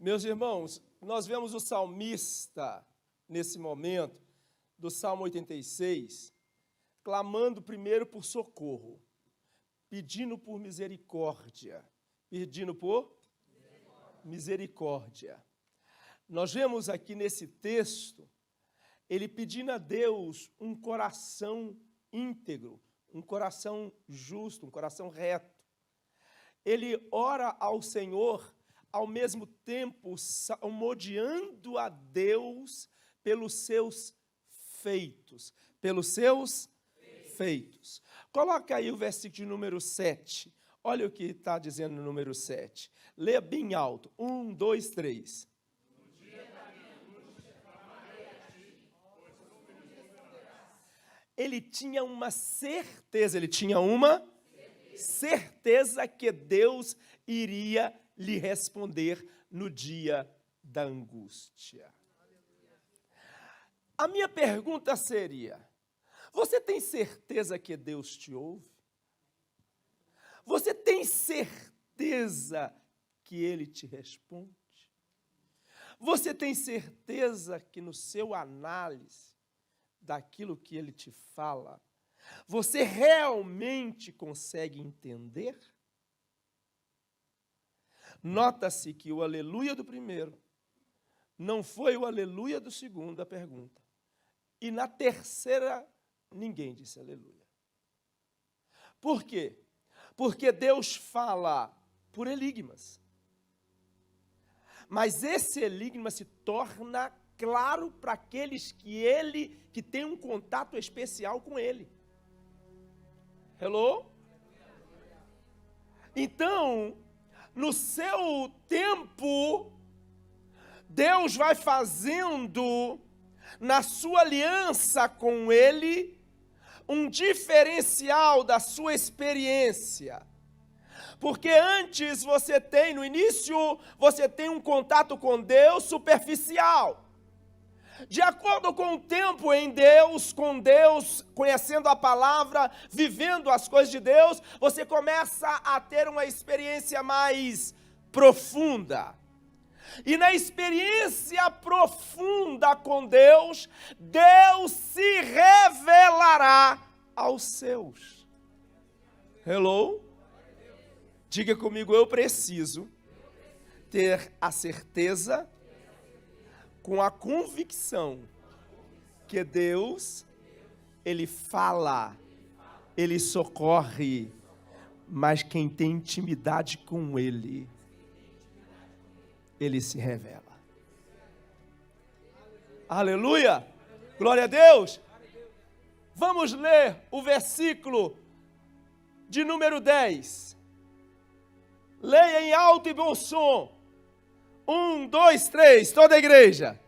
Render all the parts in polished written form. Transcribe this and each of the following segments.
Meus irmãos, nós vemos o salmista, nesse momento, do Salmo 86, clamando primeiro por socorro, pedindo por misericórdia, pedindo por misericórdia. Nós vemos aqui nesse texto, ele pedindo a Deus um coração íntegro, um coração justo, um coração reto. Ele ora ao Senhor, ao mesmo tempo salmodiando a Deus pelos seus feitos, Coloca aí o versículo de número 7. Olha o que está dizendo no número 7. Leia bem alto. 1, 2, 3. No dia da minha angústia, clamarei a ti, pois tu me responderás. Ele tinha uma certeza, certeza que Deus iria lhe responder no dia da angústia. A minha pergunta seria: você tem certeza que Deus te ouve? Você tem certeza que Ele te responde? Você tem certeza que no seu análise daquilo que Ele te fala, você realmente consegue entender? Nota-se que o aleluia do primeiro não foi o aleluia do segundo, a pergunta. E na terceira, ninguém disse aleluia. Por quê? Porque Deus fala por enigmas. Mas esse enigma se torna claro para aqueles que têm um contato especial com Ele. Hello? Então, no seu tempo, Deus vai fazendo, na sua aliança com Ele, um diferencial da sua experiência. Porque antes no início, você tem um contato com Deus superficial. De acordo com o tempo em Deus, com Deus, conhecendo a palavra, vivendo as coisas de Deus, você começa a ter uma experiência mais profunda. E na experiência profunda com Deus, Deus se revelará aos seus. Hello? Diga comigo, eu preciso ter a certeza, com a convicção, que Deus, Ele fala, Ele socorre, mas quem tem intimidade com Ele, Ele se revela. Aleluia! Glória a Deus! Vamos ler o versículo de número 10. Leia em alto e bom som. 1, 2, 3, toda a igreja.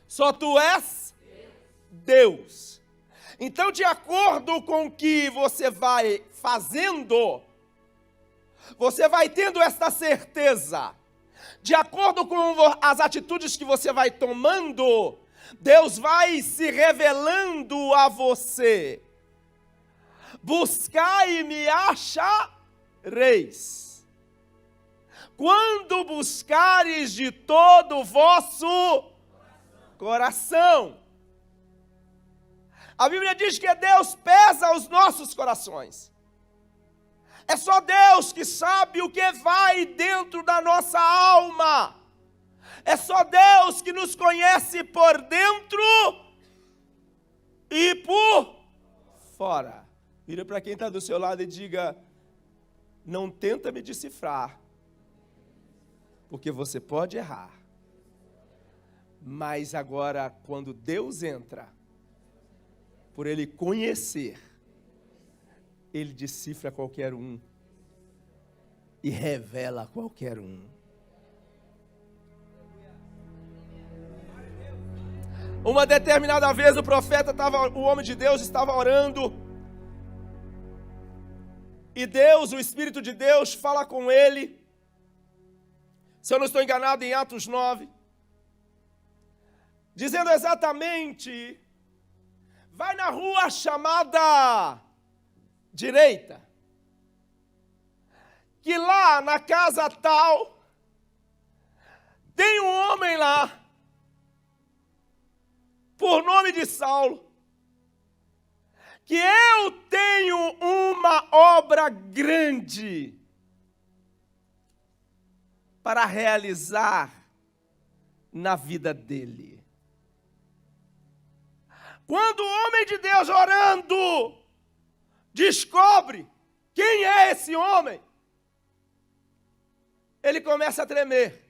Só tu és Deus. Então, de acordo com o que você vai fazendo, você vai tendo esta certeza. De acordo com as atitudes que você vai tomando, Deus vai se revelando a você. Buscai e me achareis, quando buscares de todo o vosso coração. A Bíblia diz que Deus pesa os nossos corações. É só Deus que sabe o que vai dentro da nossa alma. É só Deus que nos conhece por dentro e por fora. Vira para quem está do seu lado e diga: não tenta me decifrar, porque você pode errar. Mas agora, quando Deus entra, por Ele conhecer, Ele decifra qualquer um e revela qualquer um. Uma determinada vez o homem de Deus estava orando, e Deus, o Espírito de Deus, fala com ele, se eu não estou enganado, em Atos 9, dizendo exatamente: vai na rua chamada direita, que lá na casa tal, tem um homem lá, por nome de Saulo, que eu tenho uma obra grande para realizar na vida dele. Quando o homem de Deus orando descobre quem é esse homem, ele começa a tremer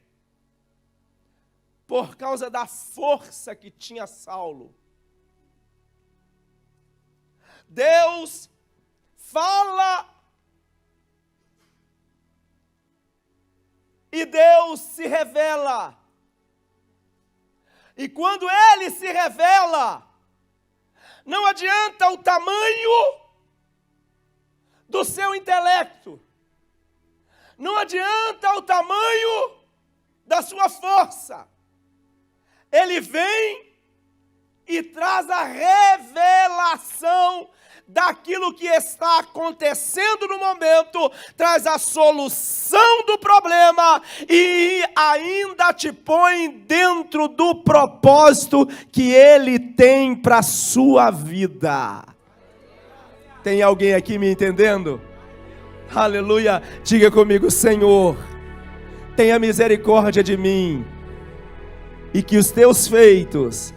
por causa da força que tinha Saulo. Deus fala e Deus se revela. E quando ele se revela, não adianta o tamanho do seu intelecto, não adianta o tamanho da sua força. Ele vem e traz a revelação daquilo que está acontecendo no momento, traz a solução do problema e ainda te põe dentro do propósito que ele tem para a sua vida. Tem alguém aqui me entendendo? Aleluia! Diga comigo: Senhor, tenha misericórdia de mim e que os teus feitos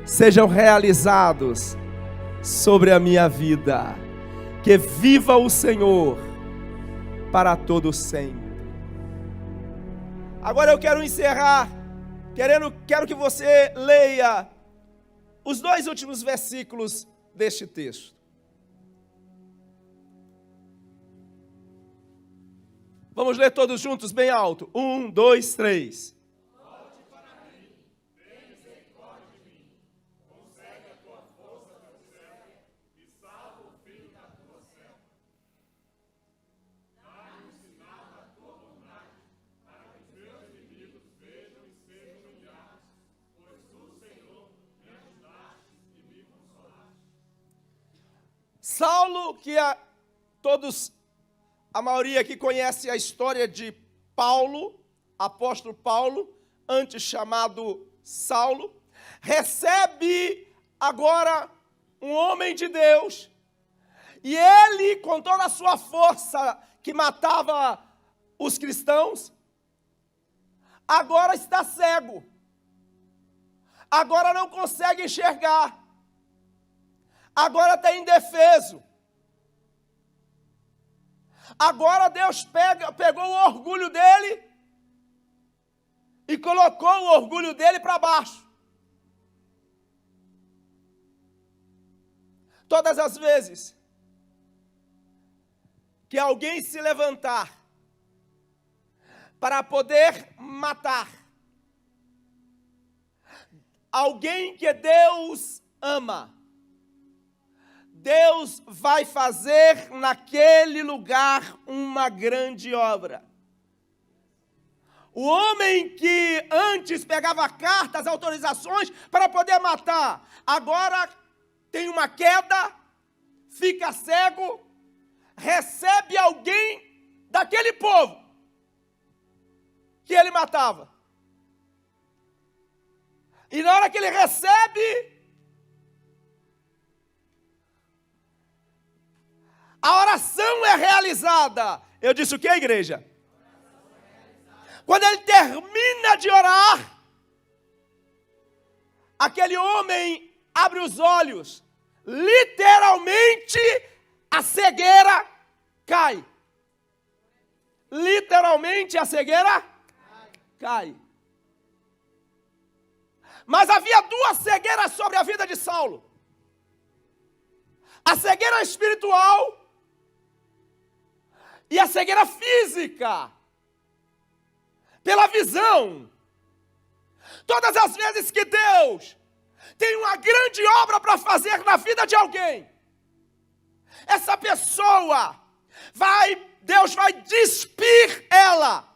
sejam realizados sobre a minha vida. Que viva o Senhor para todo sempre. Agora eu quero encerrar, quero que você leia os 2 últimos versículos deste texto. Vamos ler todos juntos, bem alto. 1, 2, 3. Saulo, que a maioria aqui conhece a história de Paulo, apóstolo Paulo, antes chamado Saulo, recebe agora um homem de Deus, e ele, com toda a sua força que matava os cristãos, agora está cego, agora não consegue enxergar, agora está indefeso. Agora Deus pegou o orgulho dele e colocou o orgulho dele para baixo. Todas as vezes que alguém se levantar para poder matar alguém que Deus ama, Deus vai fazer naquele lugar uma grande obra. O homem que antes pegava cartas, autorizações para poder matar, agora tem uma queda, fica cego, recebe alguém daquele povo que ele matava. E na hora que ele recebe, a oração é realizada. Eu disse o que, igreja? Quando ele termina de orar, aquele homem abre os olhos. Literalmente, a cegueira cai. Literalmente, a cegueira cai. Mas havia 2 cegueiras sobre a vida de Saulo. A cegueira espiritual e a cegueira física, pela visão. Todas as vezes que Deus tem uma grande obra para fazer na vida de alguém, essa pessoa Deus vai despir ela,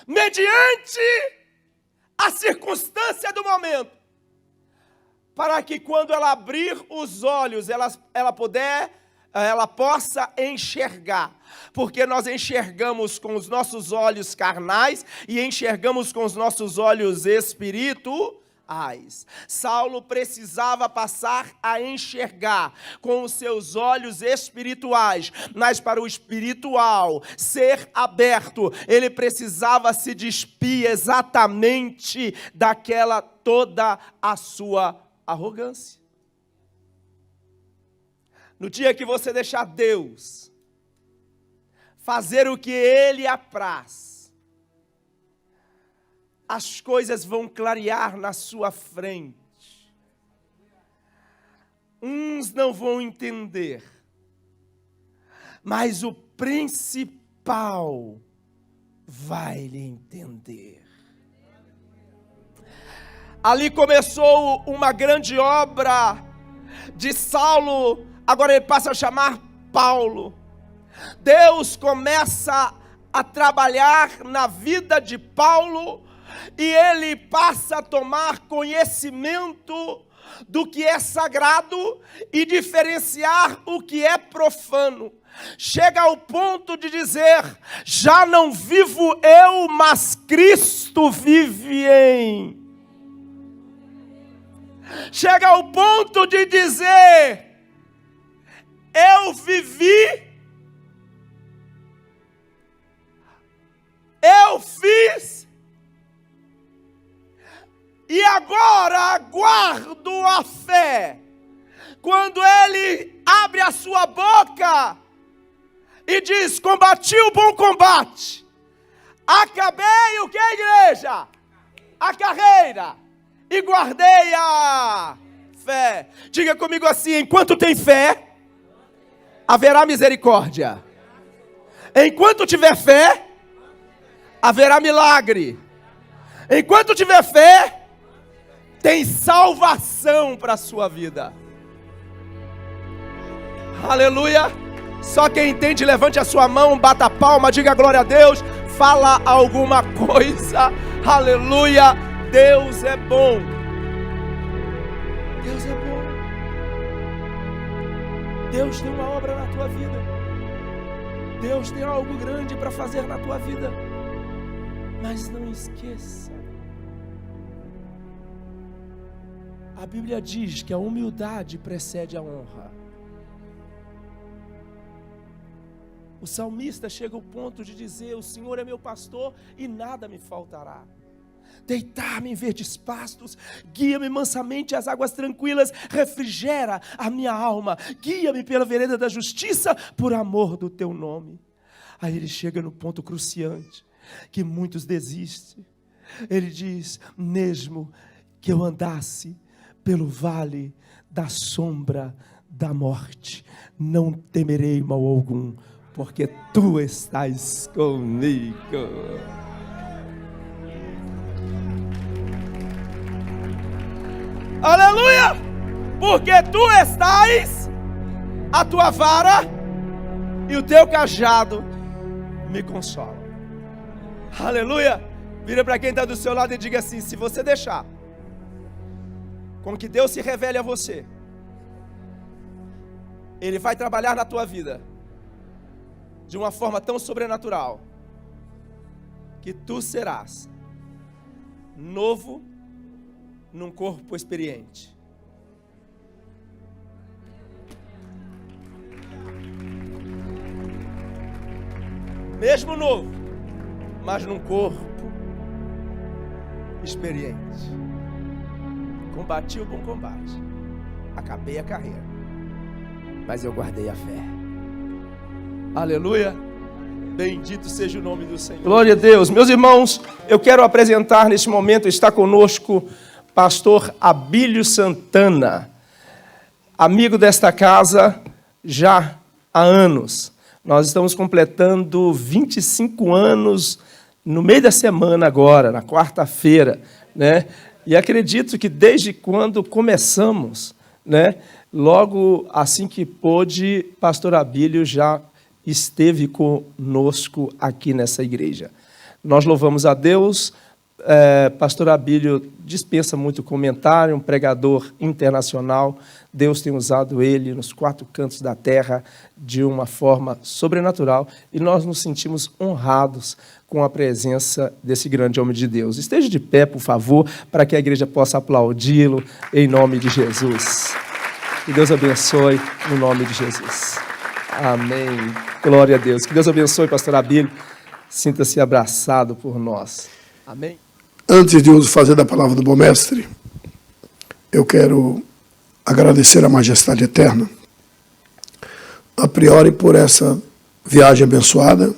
mediante a circunstância do momento, para que quando ela abrir os olhos, ela puder ela possa enxergar, porque nós enxergamos com os nossos olhos carnais e enxergamos com os nossos olhos espirituais. Saulo precisava passar a enxergar com os seus olhos espirituais, mas para o espiritual ser aberto, ele precisava se despir exatamente daquela toda a sua arrogância. No dia que você deixar Deus fazer o que Ele apraz, as coisas vão clarear na sua frente. Uns não vão entender, mas o principal vai lhe entender. Ali começou uma grande obra de Saulo. Agora ele passa a chamar Paulo. Deus começa a trabalhar na vida de Paulo e ele passa a tomar conhecimento do que é sagrado e diferenciar o que é profano. Chega ao ponto de dizer: já não vivo eu, mas Cristo vive em. Chega ao ponto de dizer: eu vivi, eu fiz, e agora aguardo a fé. Quando ele abre a sua boca e diz: combati o bom combate, acabei o que, igreja? A carreira, e guardei a fé. Diga comigo assim: enquanto tem fé, haverá misericórdia. Enquanto tiver fé, haverá milagre. Enquanto tiver fé, tem salvação para a sua vida. Aleluia. Só quem entende, levante a sua mão, bata a palma, diga glória a Deus, fala alguma coisa. Aleluia. Deus é bom. Deus é bom. Deus tem uma obra na tua vida. Deus tem algo grande para fazer na tua vida. Mas não esqueça, a Bíblia diz que a humildade precede a honra. O salmista chega ao ponto de dizer: o Senhor é meu pastor e nada me faltará. Deitar-me em verdes pastos, guia-me mansamente às águas tranquilas, refrigera a minha alma, guia-me pela vereda da justiça, por amor do teu nome. Aí ele chega no ponto cruciante, que muitos desistem. Ele diz: mesmo que eu andasse pelo vale da sombra da morte, não temerei mal algum, porque tu estás comigo. Aleluia! Porque tu estás, a tua vara e o teu cajado me consolam. Aleluia! Vira para quem está do seu lado e diga assim: se você deixar com que Deus se revele a você, Ele vai trabalhar na tua vida de uma forma tão sobrenatural, que tu serás novo num corpo experiente. Mesmo novo, mas num corpo experiente. Combati o bom combate, acabei a carreira, mas eu guardei a fé. Aleluia. Bendito seja o nome do Senhor. Glória a Deus. Meus irmãos, eu quero apresentar neste momento, está conosco pastor Abílio Santana, amigo desta casa já há anos. Nós estamos completando 25 anos no meio da semana agora, na quarta-feira, né? E acredito que desde quando começamos, né, logo assim que pôde, pastor Abílio já esteve conosco aqui nessa igreja. Nós louvamos a Deus Pastor Abílio dispensa muito comentário, um pregador internacional. Deus tem usado ele nos 4 cantos da terra de uma forma sobrenatural e nós nos sentimos honrados com a presença desse grande homem de Deus. Esteja de pé, por favor, para que a igreja possa aplaudi-lo em nome de Jesus. Que Deus abençoe no nome de Jesus. Amém. Glória a Deus. Que Deus abençoe, pastor Abílio. Sinta-se abraçado por nós. Amém. Antes de eu fazer da palavra do bom mestre, eu quero agradecer a Majestade Eterna, a priori por essa viagem abençoada,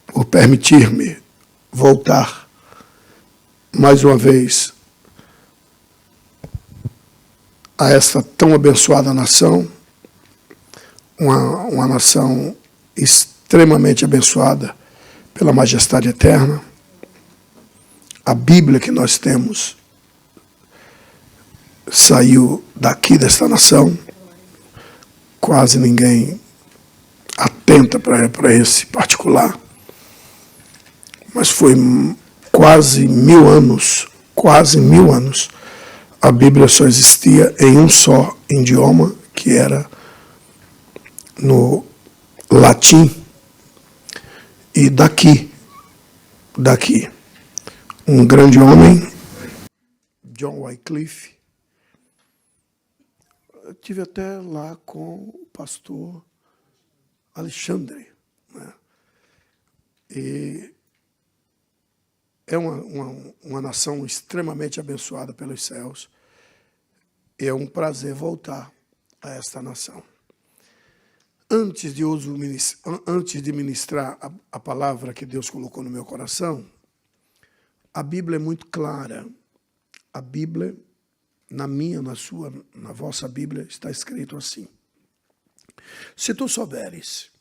por permitir-me voltar mais uma vez a esta tão abençoada nação, uma nação extremamente abençoada pela Majestade Eterna. A Bíblia que nós temos saiu daqui desta nação. Quase ninguém atenta para esse particular. Mas foi quase 1000 anos, a Bíblia só existia em um só idioma, que era no latim. E daqui, um grande homem, John Wycliffe. Eu estive até lá com o pastor Alexandre, né? E é uma nação extremamente abençoada pelos céus. E é um prazer voltar a esta nação. Antes de ministrar a palavra que Deus colocou no meu coração, a Bíblia é muito clara. A Bíblia, na minha, na sua, na vossa Bíblia, está escrito assim: se tu souberes,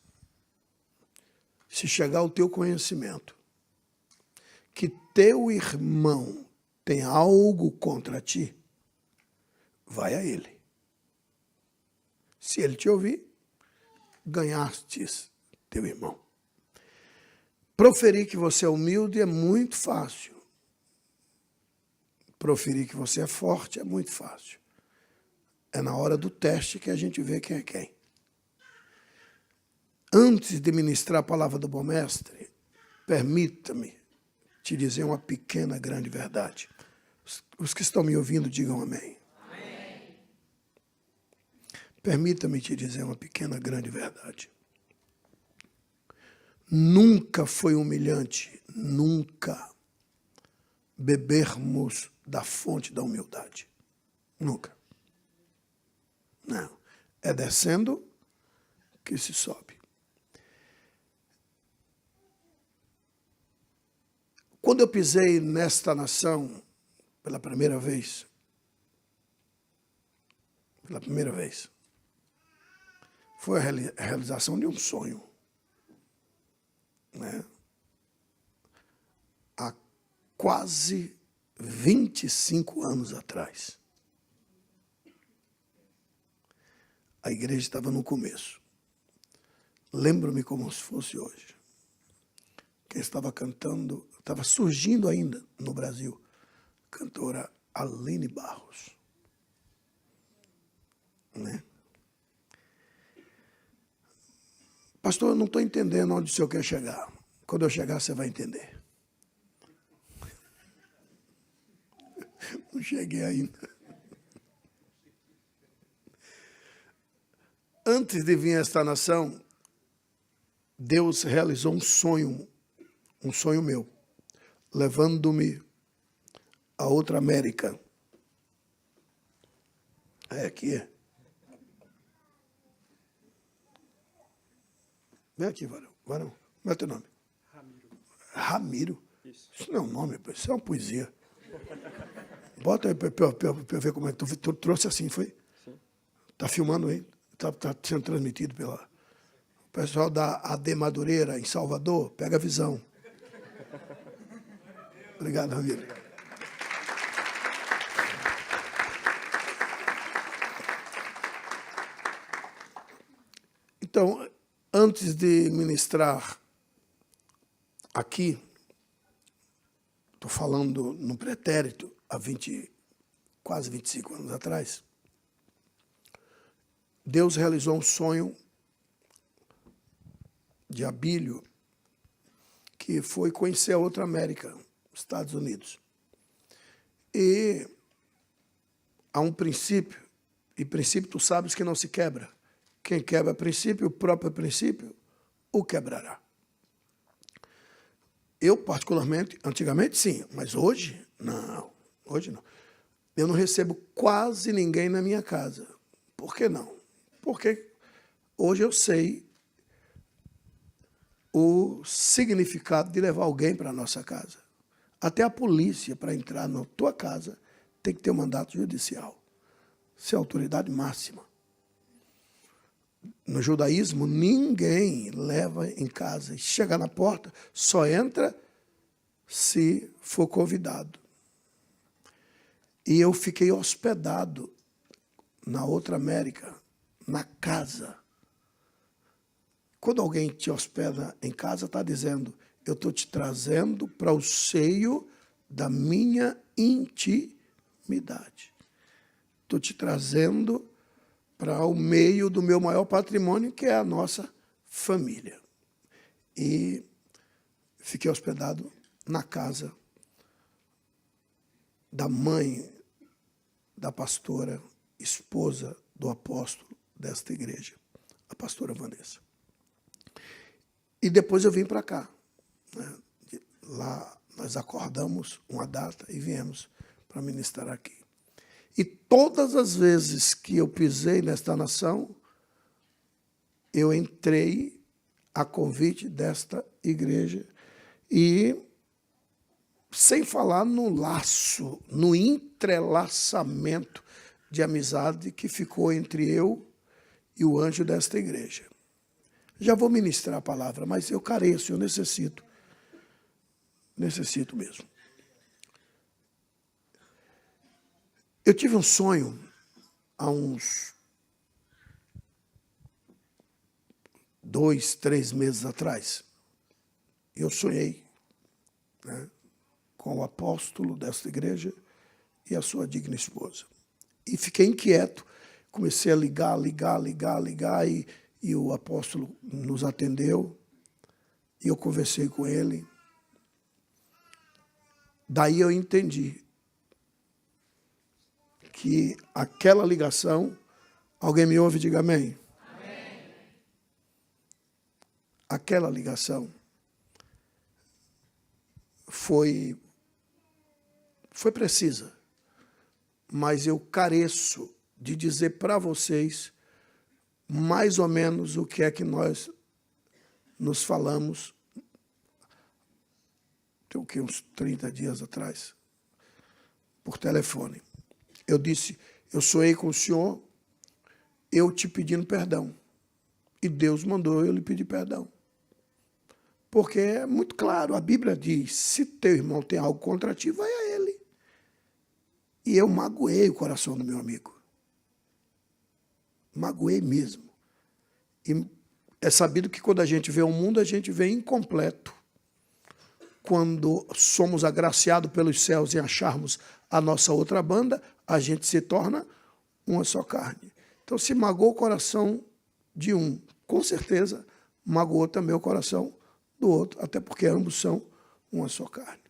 se chegar ao teu conhecimento, que teu irmão tem algo contra ti, vai a ele. Se ele te ouvir, ganhastes teu irmão. Proferir que você é humilde é muito fácil. Proferir que você é forte é muito fácil. É na hora do teste que a gente vê quem é quem. Antes de ministrar a palavra do bom mestre, permita-me te dizer uma pequena, grande verdade. Os que estão me ouvindo, digam amém. Amém. Permita-me te dizer uma pequena, grande verdade. Nunca foi humilhante, nunca, bebermos da fonte da humildade. Nunca. Não. É descendo que se sobe. Quando eu pisei nesta nação pela primeira vez, foi a realização de um sonho, né? Há quase 25 anos atrás. A igreja estava no começo. Lembro-me como se fosse hoje. Quem estava cantando, estava surgindo ainda no Brasil, a cantora Aline Barros. Né? Pastor, eu não estou entendendo onde o senhor quer chegar. Quando eu chegar, você vai entender. Não cheguei ainda. Antes de vir a esta nação, Deus realizou um sonho meu, levando-me a outra América. Aqui. Vem aqui, varão. Varão, como é teu nome? Ramiro. Isso não é um nome, isso é uma poesia. Bota aí para eu ver como é que tu trouxe assim, foi? Está filmando aí? Está sendo transmitido pela... O pessoal da AD Madureira, em Salvador, pega a visão. Obrigado, Ramiro. Então, antes de ministrar aqui, estou falando no pretérito, há quase 25 anos atrás, Deus realizou um sonho de Abílio, que foi conhecer a outra América, Estados Unidos. E há um princípio, e princípio tu sabes que não se quebra. Quem quebra princípio, o próprio princípio, o quebrará. Eu, particularmente, antigamente sim, mas hoje, não. Hoje não. Eu não recebo quase ninguém na minha casa. Por que não? Porque hoje eu sei o significado de levar alguém para a nossa casa. Até a polícia, para entrar na tua casa, tem que ter um mandato judicial. Isso é a autoridade máxima. No judaísmo, ninguém leva em casa. E chega na porta, só entra se for convidado. E eu fiquei hospedado na outra América, na casa. Quando alguém te hospeda em casa, está dizendo, eu estou te trazendo para o seio da minha intimidade. Estou te trazendo para o meio do meu maior patrimônio, que é a nossa família. E fiquei hospedado na casa da mãe da pastora, esposa do apóstolo desta igreja, a pastora Vanessa. E depois eu vim para cá. Né? Lá nós acordamos uma data e viemos para ministrar aqui. E todas as vezes que eu pisei nesta nação, eu entrei a convite desta igreja e, sem falar no laço, no entrelaçamento de amizade que ficou entre eu e o anjo desta igreja. Já vou ministrar a palavra, mas eu careço, eu necessito. Necessito mesmo. Eu tive um sonho há uns 2, 3 meses atrás. Eu sonhei, né, com o apóstolo desta igreja e a sua digna esposa. E fiquei inquieto. Comecei a ligar, e o apóstolo nos atendeu. E eu conversei com ele. Daí eu entendi que aquela ligação, alguém me ouve, diga amém. Amém. Aquela ligação foi precisa, mas eu careço de dizer para vocês mais ou menos o que é que nós nos falamos, tem o que, uns 30 dias atrás, por telefone. Eu disse, eu sonhei com o senhor, eu te pedindo perdão. E Deus mandou eu lhe pedir perdão. Porque é muito claro, a Bíblia diz, se teu irmão tem algo contra ti, vai a ele. E eu magoei o coração do meu amigo. Magoei mesmo. E é sabido que quando a gente vê o mundo, a gente vê incompleto. Quando somos agraciados pelos céus e acharmos a nossa outra banda, a gente se torna uma só carne. Então, se magoou o coração de um, com certeza, magoou também o coração do outro, até porque ambos são uma só carne.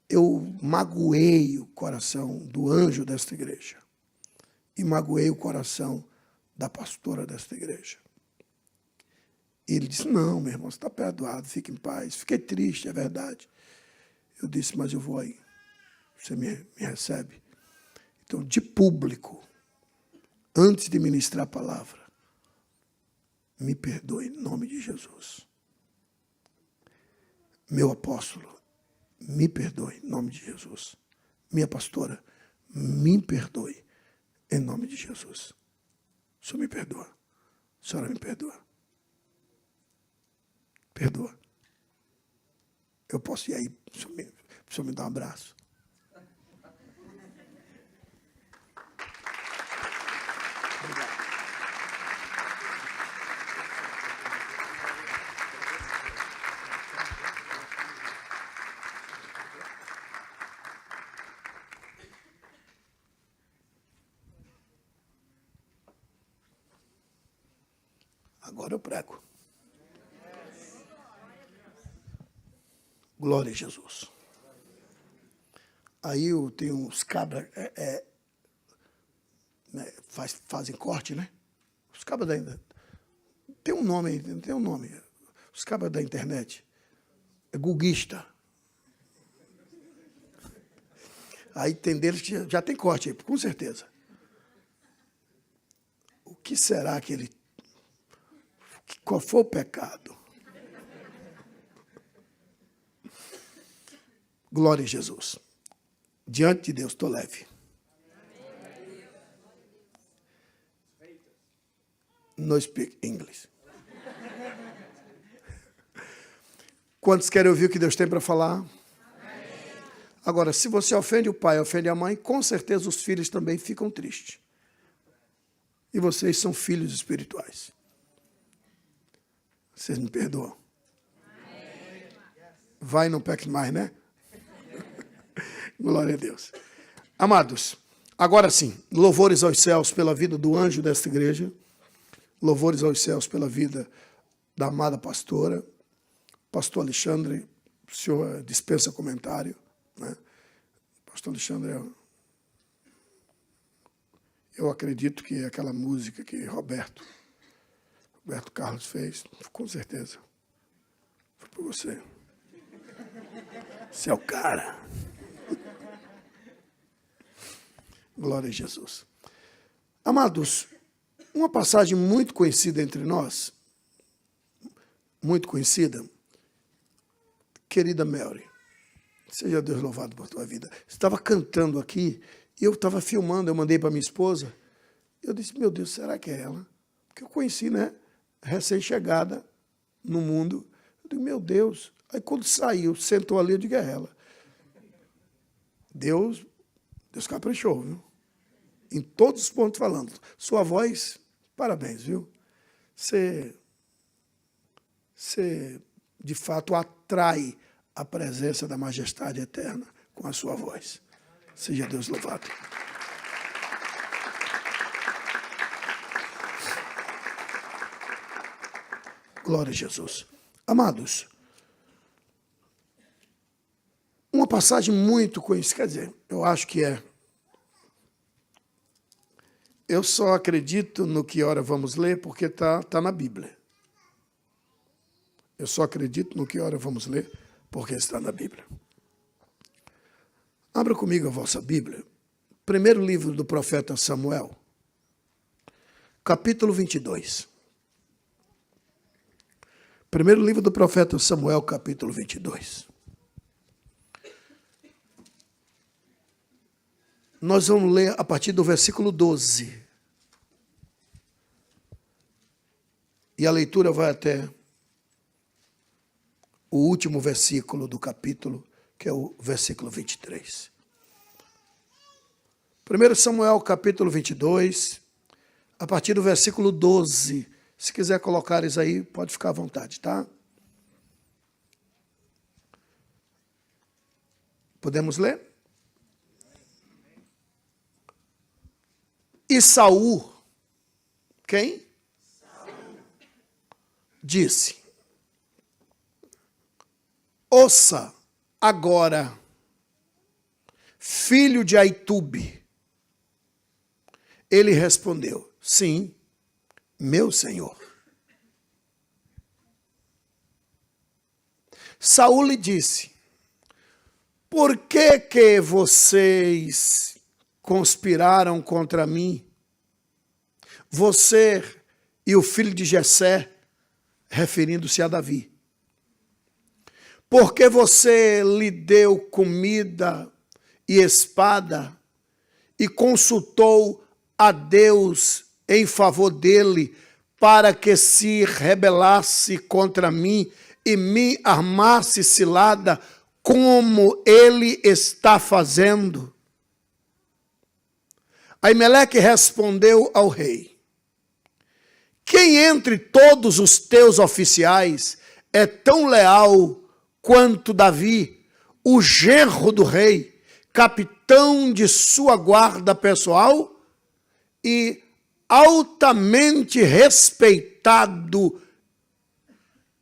Eu magoei o coração do anjo desta igreja e magoei o coração da pastora desta igreja. E ele disse, não, meu irmão, você está perdoado, fique em paz. Fiquei triste, é verdade. Eu disse, mas eu vou aí. Você me recebe? Então, de público, antes de ministrar a palavra, me perdoe em nome de Jesus. Meu apóstolo, me perdoe em nome de Jesus. Minha pastora, me perdoe em nome de Jesus. O senhor me perdoa. A senhora me perdoa. Perdoa. Eu posso ir aí, o senhor me dá um abraço. Obrigado. Agora eu prego. Glória a Jesus. Aí eu tenho uns cabras, né, fazem corte, né? Os cabras da... Tem um nome. Os cabras da internet. É guguista. Aí tem deles que já tem corte aí, com certeza. O que será que ele... Qual foi o pecado? Glória a Jesus. Diante de Deus, estou leve. No speak English. Quantos querem ouvir o que Deus tem para falar? Agora, se você ofende o pai, ofende a mãe, com certeza os filhos também ficam tristes. E vocês são filhos espirituais. Vocês me perdoam? Vai, não peque mais, né? Glória a Deus. Amados, agora sim, louvores aos céus pela vida do anjo desta igreja, louvores aos céus pela vida da amada pastora, pastor Alexandre, o senhor dispensa comentário, né? Pastor Alexandre, eu acredito que aquela música que Roberto Carlos fez, com certeza, foi por você. Você é o cara. Glória a Jesus. Amados, uma passagem muito conhecida entre nós, muito conhecida, querida Mary, seja Deus louvado por tua vida. Você estava cantando aqui, e eu estava filmando, eu mandei para minha esposa, eu disse, meu Deus, será que é ela? Porque eu conheci, né, recém-chegada no mundo, eu digo, meu Deus, aí quando saiu, sentou ali, eu digo, é ela. Deus caprichou, viu? Em todos os pontos falando. Sua voz, parabéns, viu? Você de fato, atrai a presença da majestade eterna com a sua voz. Seja Deus louvado. Glória a Jesus. Amados, uma passagem muito conhecida, quer dizer, eu acho que é. Eu só acredito no que ora vamos ler porque tá na Bíblia. Eu só acredito no que ora vamos ler porque está na Bíblia. Abra comigo a vossa Bíblia. Primeiro livro do profeta Samuel, capítulo 22. Primeiro livro do profeta Samuel, capítulo 22. Nós vamos ler a partir do versículo 12. E a leitura vai até o último versículo do capítulo, que é o versículo 23. 1 Samuel, capítulo 22, a partir do versículo 12. Se quiser colocar isso aí, pode ficar à vontade, tá? Podemos ler? E Saul, quem? Saul. Disse, ouça agora, filho de Aitube. Ele respondeu, sim, meu senhor. Saul lhe disse, por que vocês conspiraram contra mim? Você e o filho de Jessé, referindo-se a Davi. Porque você lhe deu comida e espada e consultou a Deus em favor dele para que se rebelasse contra mim e me armasse cilada como ele está fazendo. Aimeleque respondeu ao rei, quem entre todos os teus oficiais é tão leal quanto Davi, o genro do rei, capitão de sua guarda pessoal? E altamente respeitado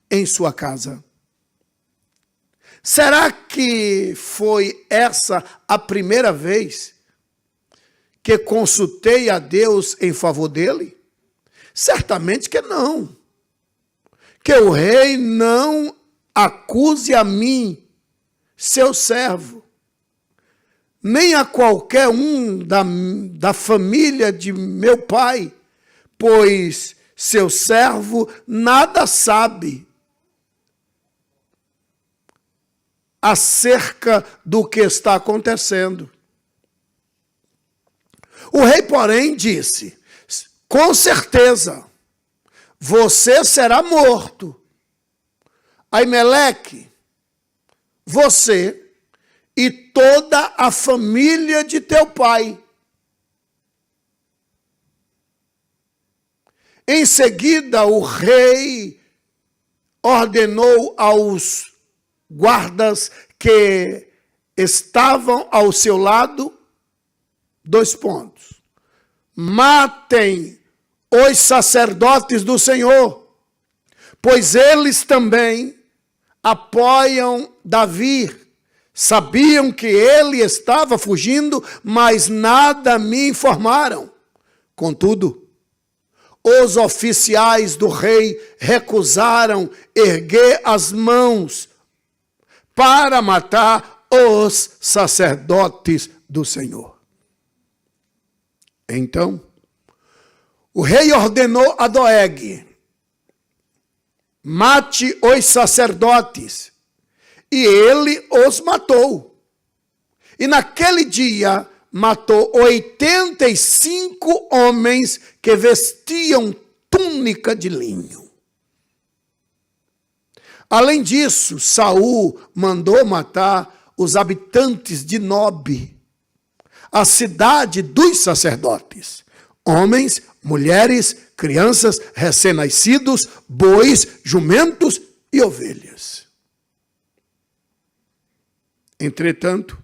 em sua casa. Será que foi essa a primeira vez que consultei a Deus em favor dele? Certamente que não. Que o rei não acuse a mim, seu servo, nem a qualquer um da família de meu pai, pois seu servo nada sabe acerca do que está acontecendo. O rei, porém, disse: com certeza, você será morto. Aimeleque, você e toda a família de teu pai. Em seguida, o rei ordenou aos guardas que estavam ao seu lado, 2 pontos. Matem os sacerdotes do Senhor, pois eles também apoiam Davi. Sabiam que ele estava fugindo, mas nada me informaram. Contudo, os oficiais do rei recusaram erguer as mãos para matar os sacerdotes do Senhor. Então, o rei ordenou a Doeg: mate os sacerdotes. E ele os matou. E naquele dia matou 85 homens que vestiam túnica de linho. Além disso, Saul mandou matar os habitantes de Nob, a cidade dos sacerdotes, homens, mulheres, crianças, recém-nascidos, bois, jumentos e ovelhas. Entretanto,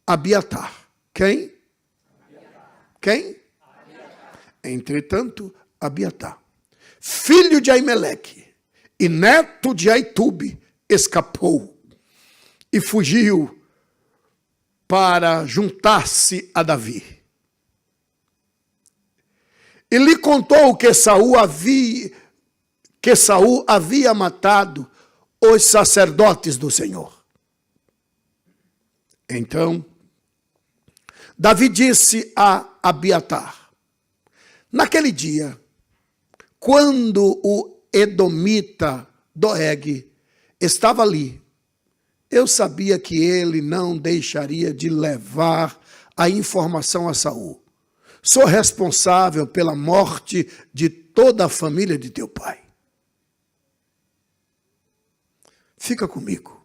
Abiatar. Quem? Quem? Entretanto, Abiatar, filho de Aimeleque e neto de Aitube, escapou e fugiu para juntar-se a Davi. E lhe contou que Saul havia matado os sacerdotes do Senhor. Então, Davi disse a Abiatar: naquele dia, quando o edomita Doeg estava ali, eu sabia que ele não deixaria de levar a informação a Saul. Sou responsável pela morte de toda a família de teu pai. Fica comigo.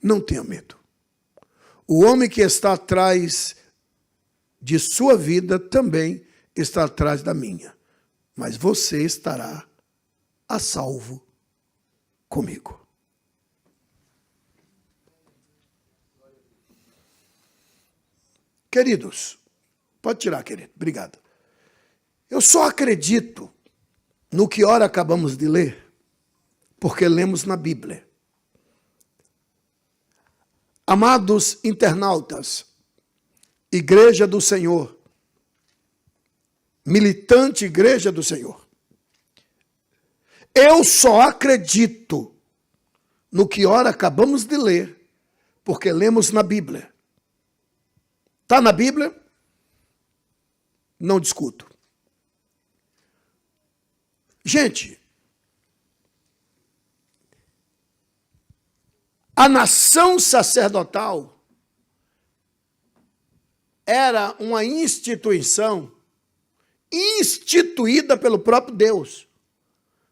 Não tenha medo. O homem que está atrás de sua vida também está atrás da minha. Mas você estará a salvo comigo. Queridos, pode tirar, querido. Obrigado. Eu só acredito no que ora acabamos de ler, porque lemos na Bíblia. Amados internautas, Igreja do Senhor, militante Igreja do Senhor, eu só acredito no que ora acabamos de ler, porque lemos na Bíblia. Está na Bíblia? Não discuto. Gente, a nação sacerdotal era uma instituição instituída pelo próprio Deus.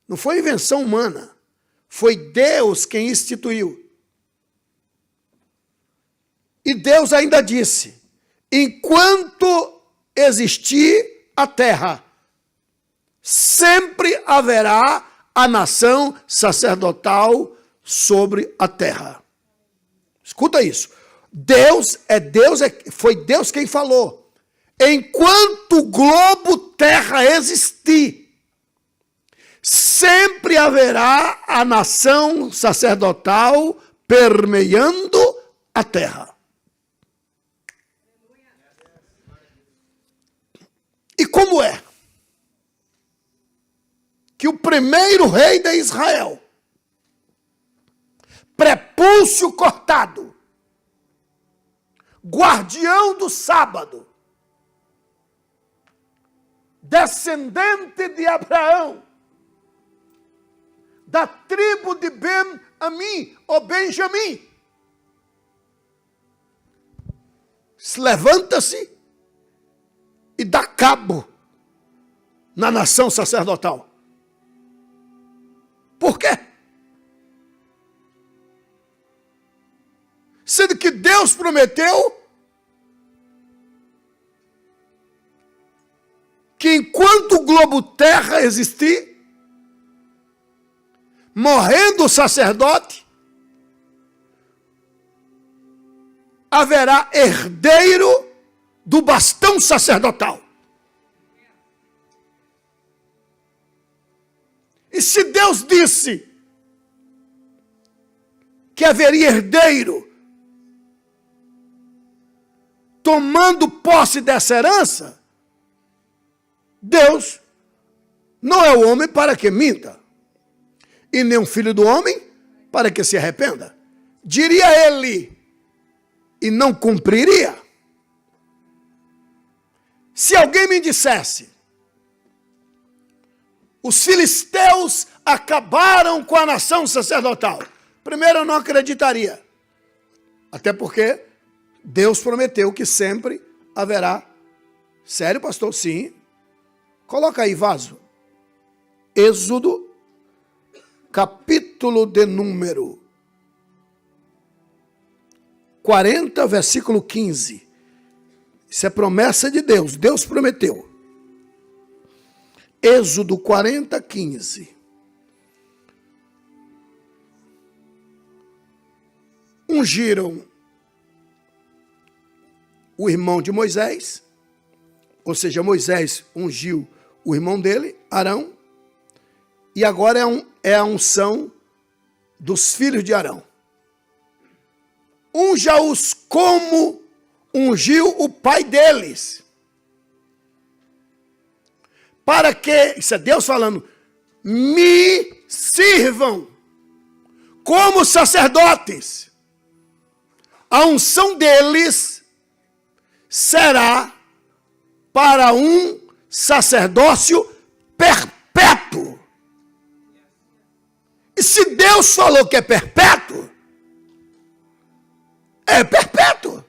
Não foi invenção humana. Foi Deus quem instituiu. E Deus ainda disse: enquanto existir a terra, sempre haverá a nação sacerdotal sobre a terra. Escuta isso. Foi Deus quem falou. enquanto o globo terra existir, sempre haverá a nação sacerdotal permeando a terra. E como é que o primeiro rei de Israel, prepúcio cortado, guardião do sábado, descendente de Abraão, da tribo de Ben-Amim, ou Benjamim, levanta-se e dá cabo na nação sacerdotal. Por quê? Sendo que Deus prometeu que enquanto o globo terra existir, morrendo o sacerdote, haverá herdeiro do bastão sacerdotal. E se Deus disse que haveria herdeiro tomando posse dessa herança, Deus não é o homem para que minta, e nem um filho do homem para que se arrependa. Diria ele e não cumpriria? Se alguém me dissesse, os filisteus acabaram com a nação sacerdotal, primeiro eu não acreditaria, até porque Deus prometeu que sempre haverá. Sério, pastor? Sim. Coloca aí, vaso. Êxodo, capítulo de número 40, versículo 15. Isso é promessa de Deus. Deus prometeu. Êxodo 40, 15. Ungiram o irmão de Moisés, ou seja, Moisés ungiu o irmão dele, Arão, e agora é a unção dos filhos de Arão. Unja-os como ungiu o pai deles, para que, isso é Deus falando, me sirvam como sacerdotes. A unção deles será para um sacerdócio perpétuo. E se Deus falou que é perpétuo, é perpétuo.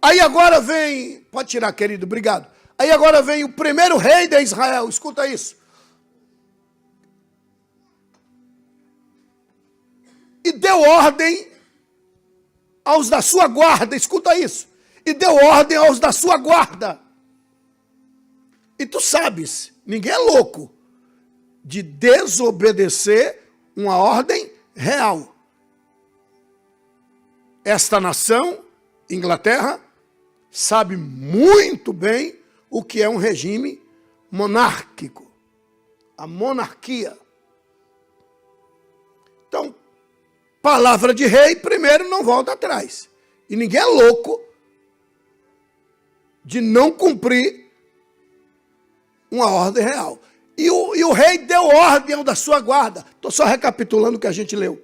Aí agora vem, pode tirar, querido, obrigado. Aí agora vem o primeiro rei de Israel, escuta isso. E deu ordem aos da sua guarda, escuta isso. E deu ordem aos da sua guarda. E tu sabes, ninguém é louco de desobedecer uma ordem real. Esta nação, Inglaterra, sabe muito bem o que é um regime monárquico. A monarquia. Então, palavra de rei, primeiro, não volta atrás. E ninguém é louco de não cumprir uma ordem real. E o rei deu ordem ao da sua guarda. Estou só recapitulando o que a gente leu.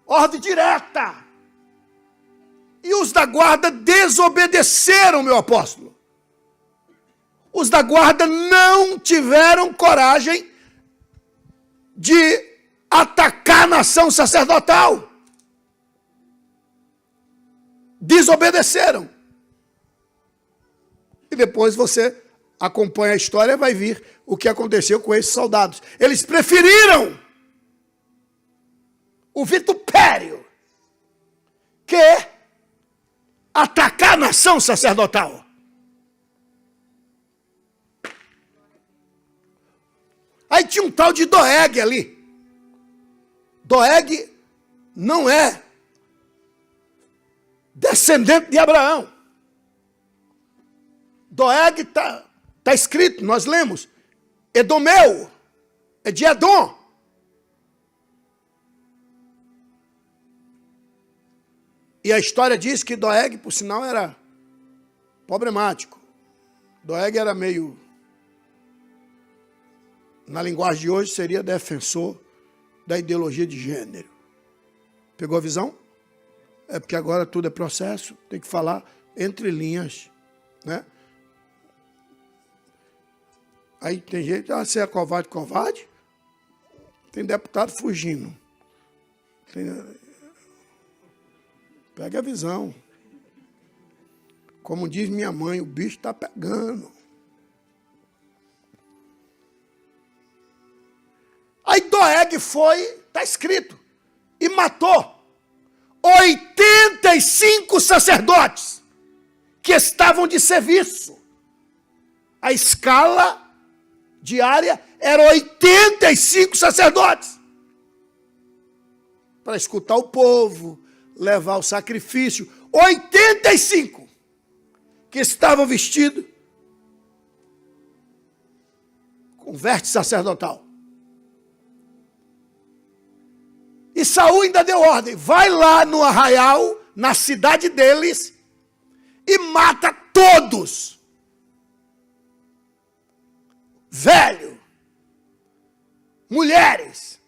Ordem direta. E os da guarda desobedeceram, meu apóstolo. Os da guarda não tiveram coragem de atacar a nação sacerdotal. Desobedeceram. E depois você acompanha a história e vai ver o que aconteceu com esses soldados. Eles preferiram o vitupério que atacar a nação sacerdotal. Aí tinha um tal de Doeg ali. Doeg não é descendente de Abraão. Doeg está escrito, nós lemos, Edomeu, é de Edom. E a história diz que Doeg, por sinal, era problemático. Doeg era meio, na linguagem de hoje, seria defensor da ideologia de gênero. Pegou a visão? É porque agora tudo é processo, tem que falar entre linhas, né? Aí tem gente, você é covarde, covarde. Tem deputado fugindo. Pega a visão. Como diz minha mãe, o bicho está pegando. Aí Doeg foi, está escrito, e matou 85 sacerdotes que estavam de serviço. A escala diária era 85 sacerdotes para escutar o povo, levar o sacrifício. 85 que estavam vestidos com veste sacerdotal. E Saul ainda deu ordem, vai lá no arraial, na cidade deles, e mata todos. Velho, mulheres,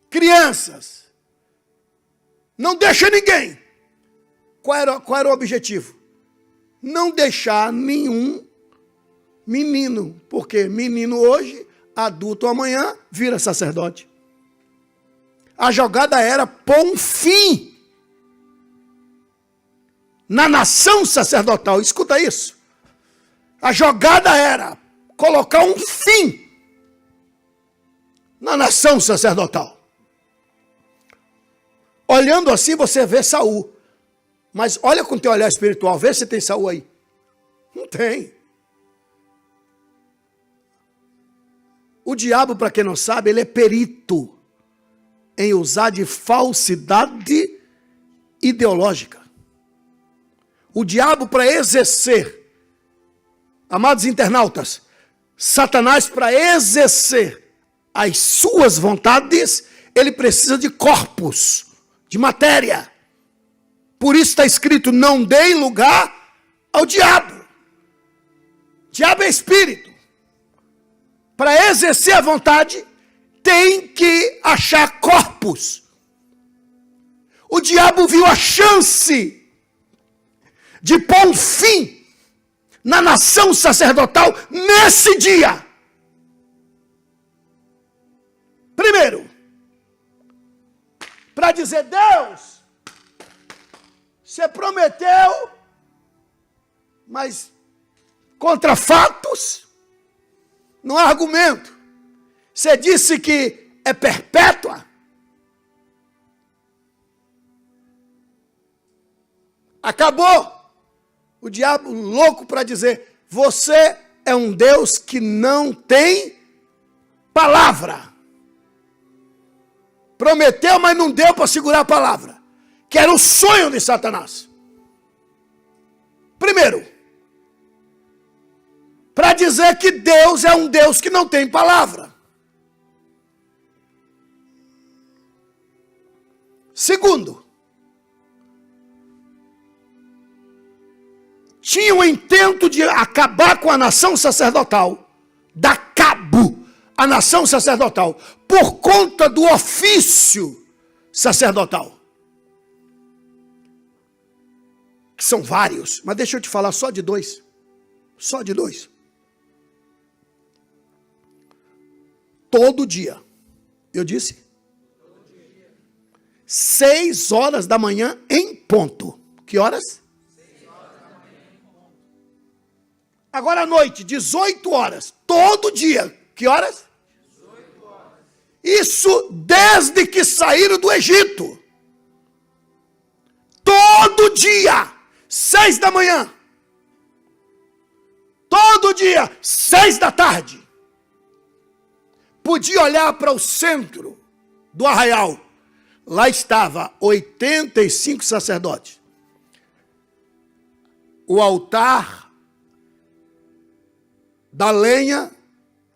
crianças, não deixa ninguém. Qual era o objetivo? Não deixar nenhum menino, porque menino hoje, adulto amanhã, vira sacerdote. A jogada era pôr um fim na nação sacerdotal. Escuta isso. A jogada era colocar um fim na nação sacerdotal. Olhando assim, você vê Saul. Mas olha com teu olhar espiritual, vê se tem Saul aí. Não tem. O diabo, para quem não sabe, ele é perito em usar de falsidade ideológica. O diabo, para exercer, amados internautas, Satanás, para exercer as suas vontades, ele precisa de corpos, de matéria. Por isso está escrito, não deem lugar ao diabo. O diabo é espírito. Para exercer a vontade, tem que achar corpos. O diabo viu a chance de pôr um fim na nação sacerdotal nesse dia. Primeiro, para dizer, Deus, você prometeu, mas contra fatos, não há argumento. Você disse que é perpétua. Acabou. O diabo louco para dizer, você é um Deus que não tem palavra. Prometeu, mas não deu para segurar a palavra. Que era o sonho de Satanás. Primeiro, para dizer que Deus é um Deus que não tem palavra. Segundo, tinha o intento de acabar com a nação sacerdotal, dar cabo à nação sacerdotal, por conta do ofício sacerdotal. Que são vários, mas deixa eu te falar só de dois. Só de dois. Todo dia, eu disse, 6 horas da manhã em ponto. Que horas? 6 horas da manhã em ponto. Agora à noite, 18 horas, todo dia. Que horas? 18 horas. Isso desde que saíram do Egito. Todo dia, 6 da manhã. Todo dia, 6 da tarde. Podia olhar para o centro do arraial. Lá estava 85 sacerdotes. o altar da lenha,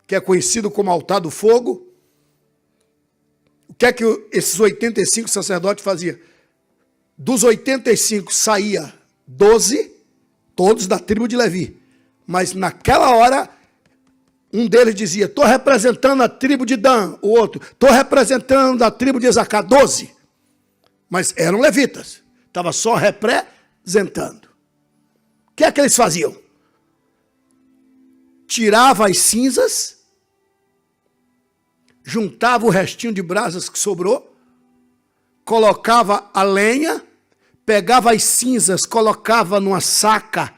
que é conhecido como altar do fogo. O que é que esses 85 sacerdotes faziam? Dos 85 saía 12, todos da tribo de Levi. Mas naquela hora, um deles dizia, estou representando a tribo de Dan. O outro, estou representando a tribo de Isacar, 12. Mas eram levitas. Estava só representando. O que é que eles faziam? Tirava as cinzas, juntava o restinho de brasas que sobrou, colocava a lenha, pegava as cinzas, colocava numa saca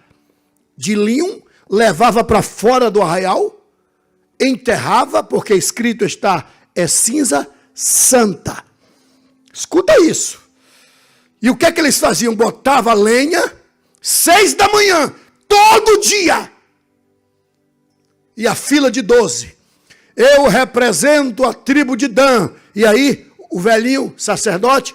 de linho, levava para fora do arraial, enterrava, porque escrito está, é cinza santa. Escuta isso. E o que é que eles faziam? Botava a lenha, 6 da manhã, todo dia. E a fila de 12. Eu represento a tribo de Dan. E aí, o velhinho sacerdote,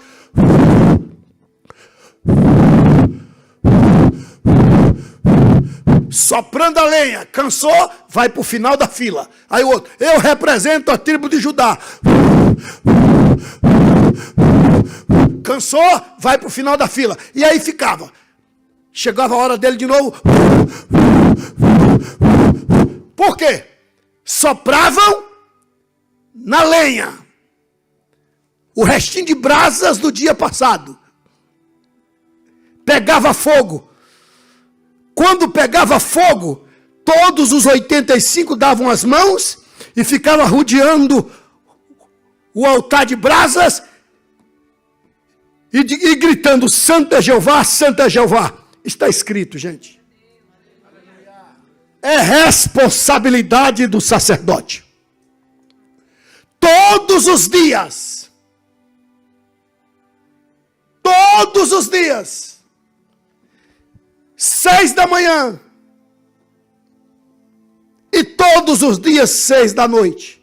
soprando a lenha, cansou, vai para o final da fila. Aí o outro, eu represento a tribo de Judá. Cansou, vai para o final da fila. E aí ficava. Chegava a hora dele de novo. Por quê? Sopravam na lenha o restinho de brasas do dia passado. Pegava fogo. Quando pegava fogo, todos os 85 davam as mãos e ficavam rodeando o altar de brasas e gritando, Santo é Jeová, Santo é Jeová. Está escrito, gente. É responsabilidade do sacerdote. Todos os dias. Todos os dias. 6 da manhã. E todos os dias 6 da noite.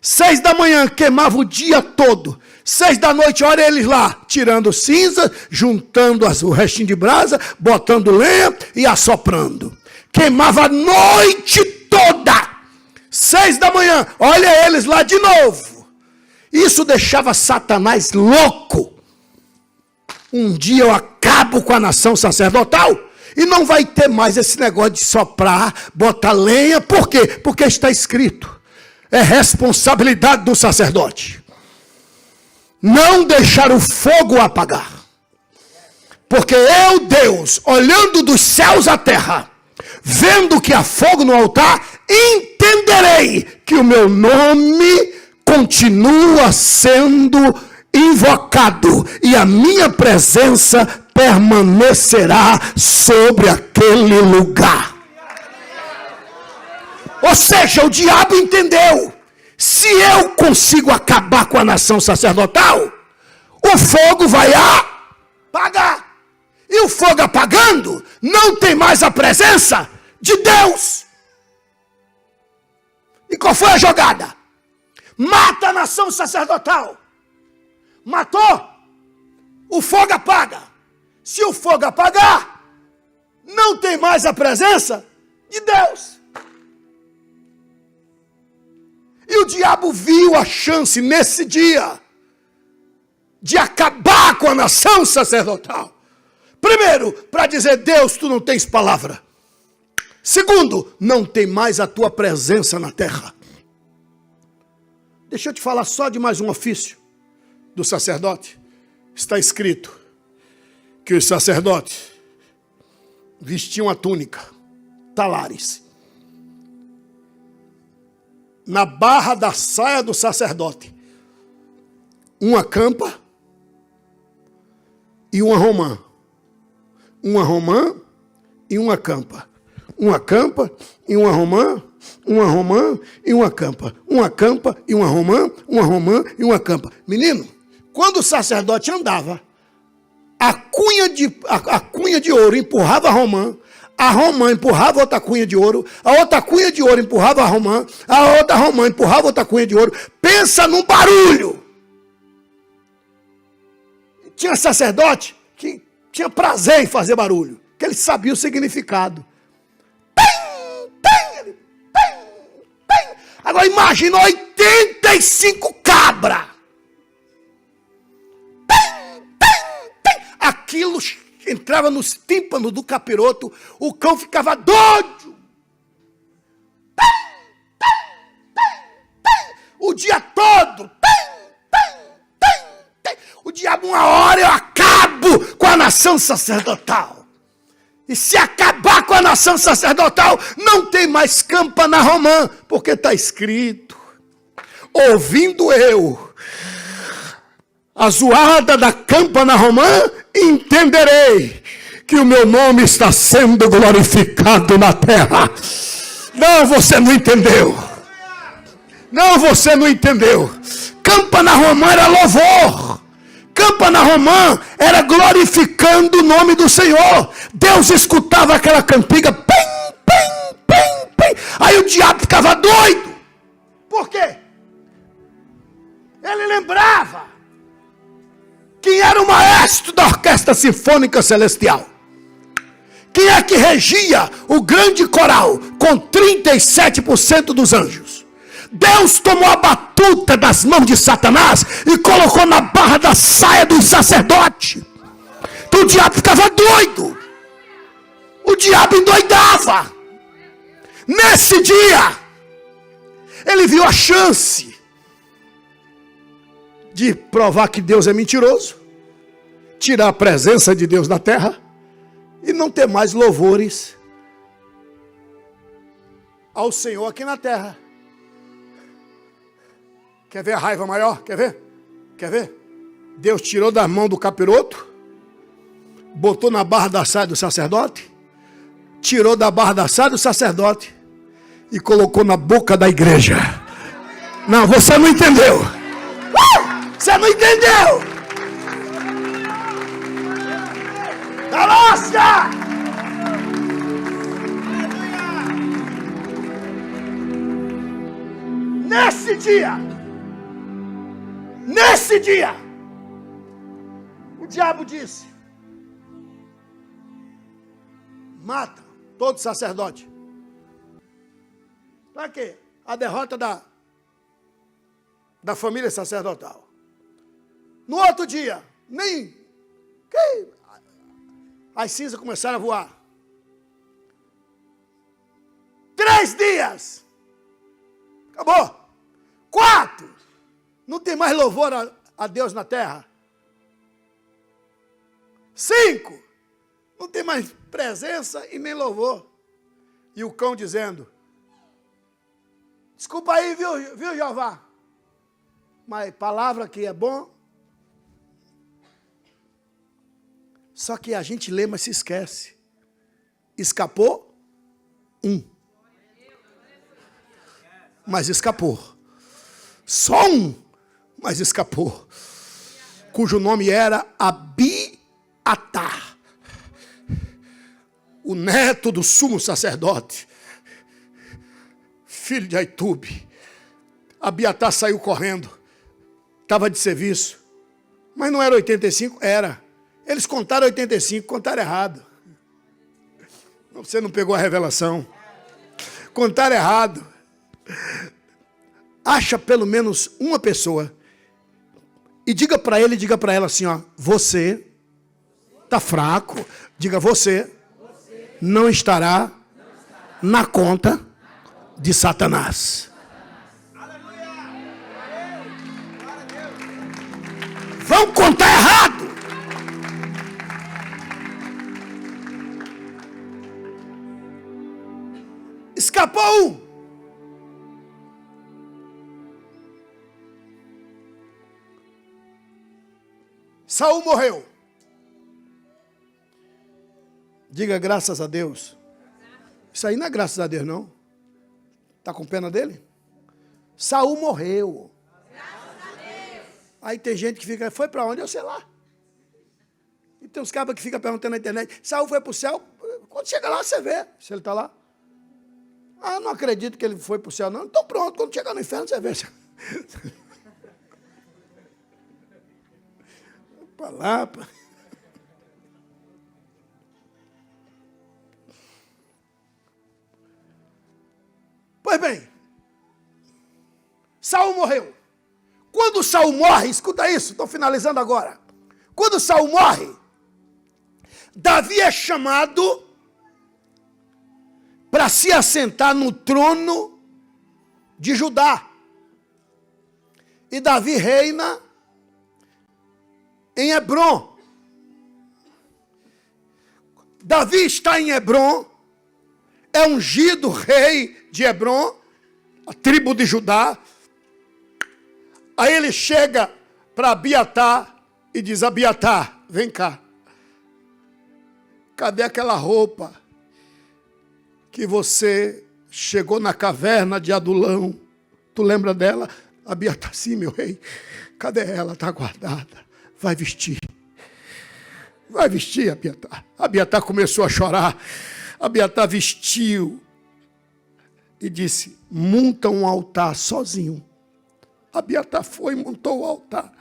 6 da manhã queimava o dia todo. 6 da noite, olha eles lá, tirando cinza, juntando o restinho de brasa, botando lenha e assoprando. Queimava a noite toda. 6 da manhã, olha eles lá de novo. Isso deixava Satanás louco. Um dia eu acabo com a nação sacerdotal e não vai ter mais esse negócio de soprar, botar lenha. Por quê? Porque está escrito. É responsabilidade do sacerdote. Não deixar o fogo apagar. Porque eu, Deus, olhando dos céus à terra, vendo que há fogo no altar, entenderei que o meu nome continua sendo invocado e a minha presença permanecerá sobre aquele lugar. Ou seja, o diabo entendeu. Se eu consigo acabar com a nação sacerdotal, o fogo vai apagar. E o fogo apagando, não tem mais a presença de Deus. E qual foi a jogada? Mata a nação sacerdotal. Matou, o fogo apaga. Se o fogo apagar, não tem mais a presença de Deus. E o diabo viu a chance nesse dia de acabar com a nação sacerdotal. Primeiro, para dizer, Deus, tu não tens palavra. Segundo, não tem mais a tua presença na terra. Deixa eu te falar só de mais um ofício do sacerdote. Está escrito que os sacerdotes vestiam a túnica, talares. Na barra da saia do sacerdote, uma campa e uma romã. Uma romã e uma campa. Uma campa e uma romã, uma romã e uma campa. Uma campa e uma romã e uma campa. Menino, quando o sacerdote andava, a cunha de ouro empurrava a romã empurrava outra cunha de ouro, a outra cunha de ouro empurrava a outra romã empurrava outra cunha de ouro. Pensa num barulho. Tinha sacerdote que tinha prazer em fazer barulho. que ele sabia o significado. Agora imagina 85 cabras. Aquilo entrava nos tímpanos do capiroto, o cão ficava doido. O dia todo. O diabo, uma hora eu acabo com a nação sacerdotal. E se acabar com a nação sacerdotal, não tem mais Campana-Romã, porque está escrito: ouvindo eu a zoada da Campana-Romã, entenderei que o meu nome está sendo glorificado na terra. Não, você não entendeu. Não, você não entendeu. Campana-Romã era louvor. Campana-Romã era glorificando o nome do Senhor. Deus escutava aquela cantiga. Pim, pim, pim, pim. Aí o diabo ficava doido. Por quê? Ele lembrava quem era o maestro da orquestra sinfônica celestial. Quem é que regia o grande coral com 37% dos anjos? Deus tomou a batuta das mãos de Satanás e colocou na barra da saia do sacerdote. Então o diabo ficava doido. O diabo endoidava. Nesse dia, ele viu a chance de provar que Deus é mentiroso, tirar a presença de Deus da terra e não ter mais louvores ao Senhor aqui na terra. Quer ver a raiva maior? Quer ver? Quer ver? Deus tirou da mão do capiroto, botou na barra da saia do sacerdote, tirou da barra da saia do sacerdote e colocou na boca da igreja. Não, você não entendeu. Você não entendeu. Galócia! Nesse dia, o diabo disse: mata todo sacerdote. Para quê? A derrota da família sacerdotal. No outro dia, as cinzas começaram a voar. 3 dias. Acabou. 4. Não tem mais louvor a Deus na terra. 5. Não tem mais presença e nem louvor. E o cão dizendo: desculpa aí, viu, Jeová? Mas palavra que é bom. Só que a gente lê, mas se esquece. Escapou 1. Mas escapou. Só 1, mas escapou. Cujo nome era Abiatar, o neto do sumo sacerdote, filho de Aitube. Abiatar saiu correndo. Estava de serviço. Mas não era 85? Era. Eles contaram 85, contaram errado. Você não pegou a revelação. Contaram errado. Acha pelo menos uma pessoa e diga para ele, diga para ela assim, ó: você está fraco. Diga: você não estará na conta de Satanás. Vão contar errado. Escapou 1. Saul morreu. Diga: graças a Deus. Isso aí não é graças a Deus, não. Está com pena dele? Saul morreu. Graças a Deus. Aí tem gente que fica: foi para onde? Eu sei lá. E tem uns cabas que ficam perguntando na internet: Saul foi para o céu? Quando chega lá, você vê se ele está lá. Ah, não acredito que ele foi para o céu, não. Então pronto, quando chegar no inferno, você vê. Para lá. Saul morreu. Quando Saul morre, escuta isso, estou finalizando agora. Quando Saul morre, Davi é chamado para se assentar no trono de Judá. E Davi reina em Hebrom. Davi está em Hebrom, é ungido rei de Hebrom, a tribo de Judá. Aí ele chega para Abiatar e diz: Abiatar, vem cá. Cadê aquela roupa que você chegou na caverna de Adulão? Tu lembra dela? Abiatar, sim, meu rei. Cadê ela? Está guardada. Vai vestir. Vai vestir, Abiatar. Abiatar começou a chorar. Abiatar vestiu e disse: monta um altar sozinho. Abiatar foi e montou o altar.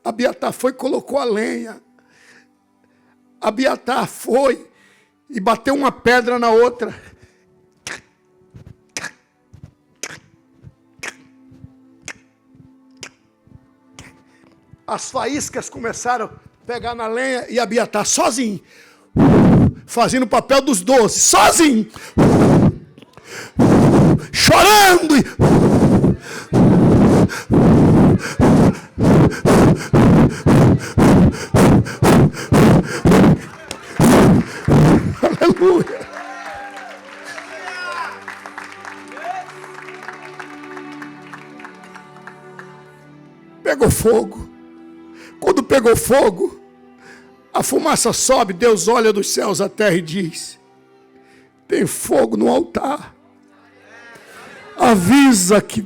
Abiatar foi e colocou a lenha. Abiatar foi e bateu uma pedra na outra. As faíscas começaram a pegar na lenha e Abiatar sozinho, fazendo o papel dos 12, sozinho, chorando. Aleluia. Pegou fogo. Quando pegou fogo, a fumaça sobe, Deus olha dos céus à terra e diz: tem fogo no altar. Avisa que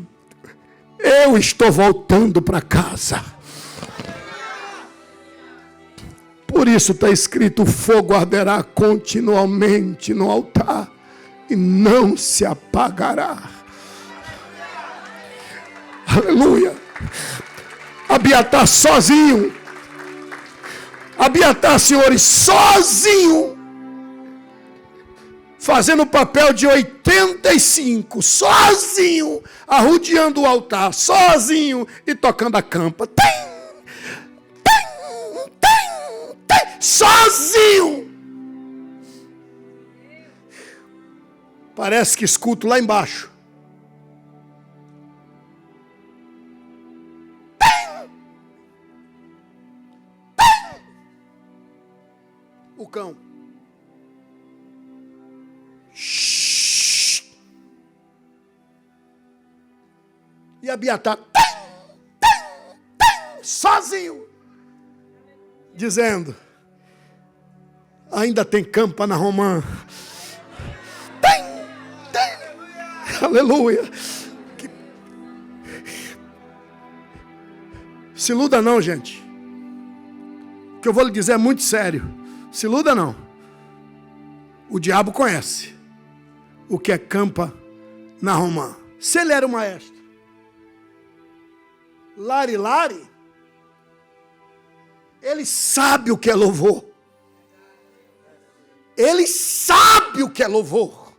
eu estou voltando para casa. Por isso está escrito: o fogo arderá continuamente no altar e não se apagará. Aleluia. Abiatar sozinho. Abiatar, senhores, sozinho. Fazendo o papel de 85. Sozinho. Arrodeando o altar. Sozinho. E tocando a campa. Sozinho. Parece que escuto lá embaixo. O cão. E Abiatar sozinho, dizendo: ainda tem campa na Romã. Aleluia. Se iluda não, gente. O que eu vou lhe dizer é muito sério. Se iluda não. O diabo conhece o que é campa na Romã. Se ele era o maestro, Lari, ele sabe o que é louvor. Ele sabe o que é louvor.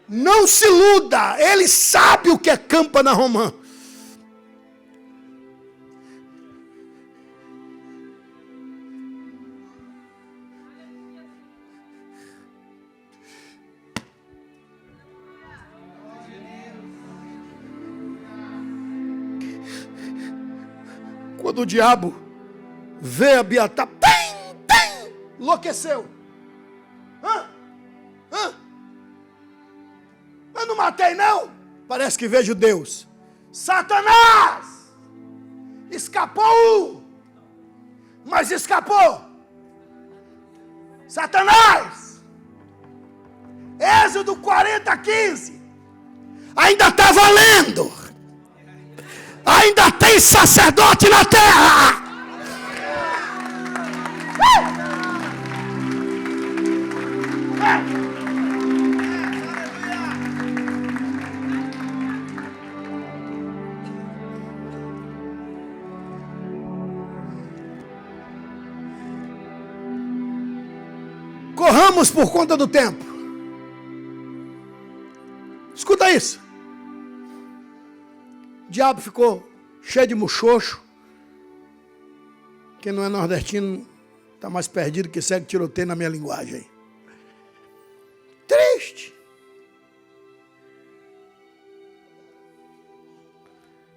Não se iluda, ele sabe o que é campa na Romã. Quando o diabo vê Abiatar, enlouqueceu. Eu não matei não. Parece que vejo Deus. Satanás escapou, mas escapou. Satanás, Êxodo 40:15, ainda está valendo. Ainda tem sacerdote na terra. Corramos por conta do tempo. Escuta isso. diabo ficou cheio de muxoxo. Quem não é nordestino está mais perdido que segue tiroteio na minha linguagem. Triste.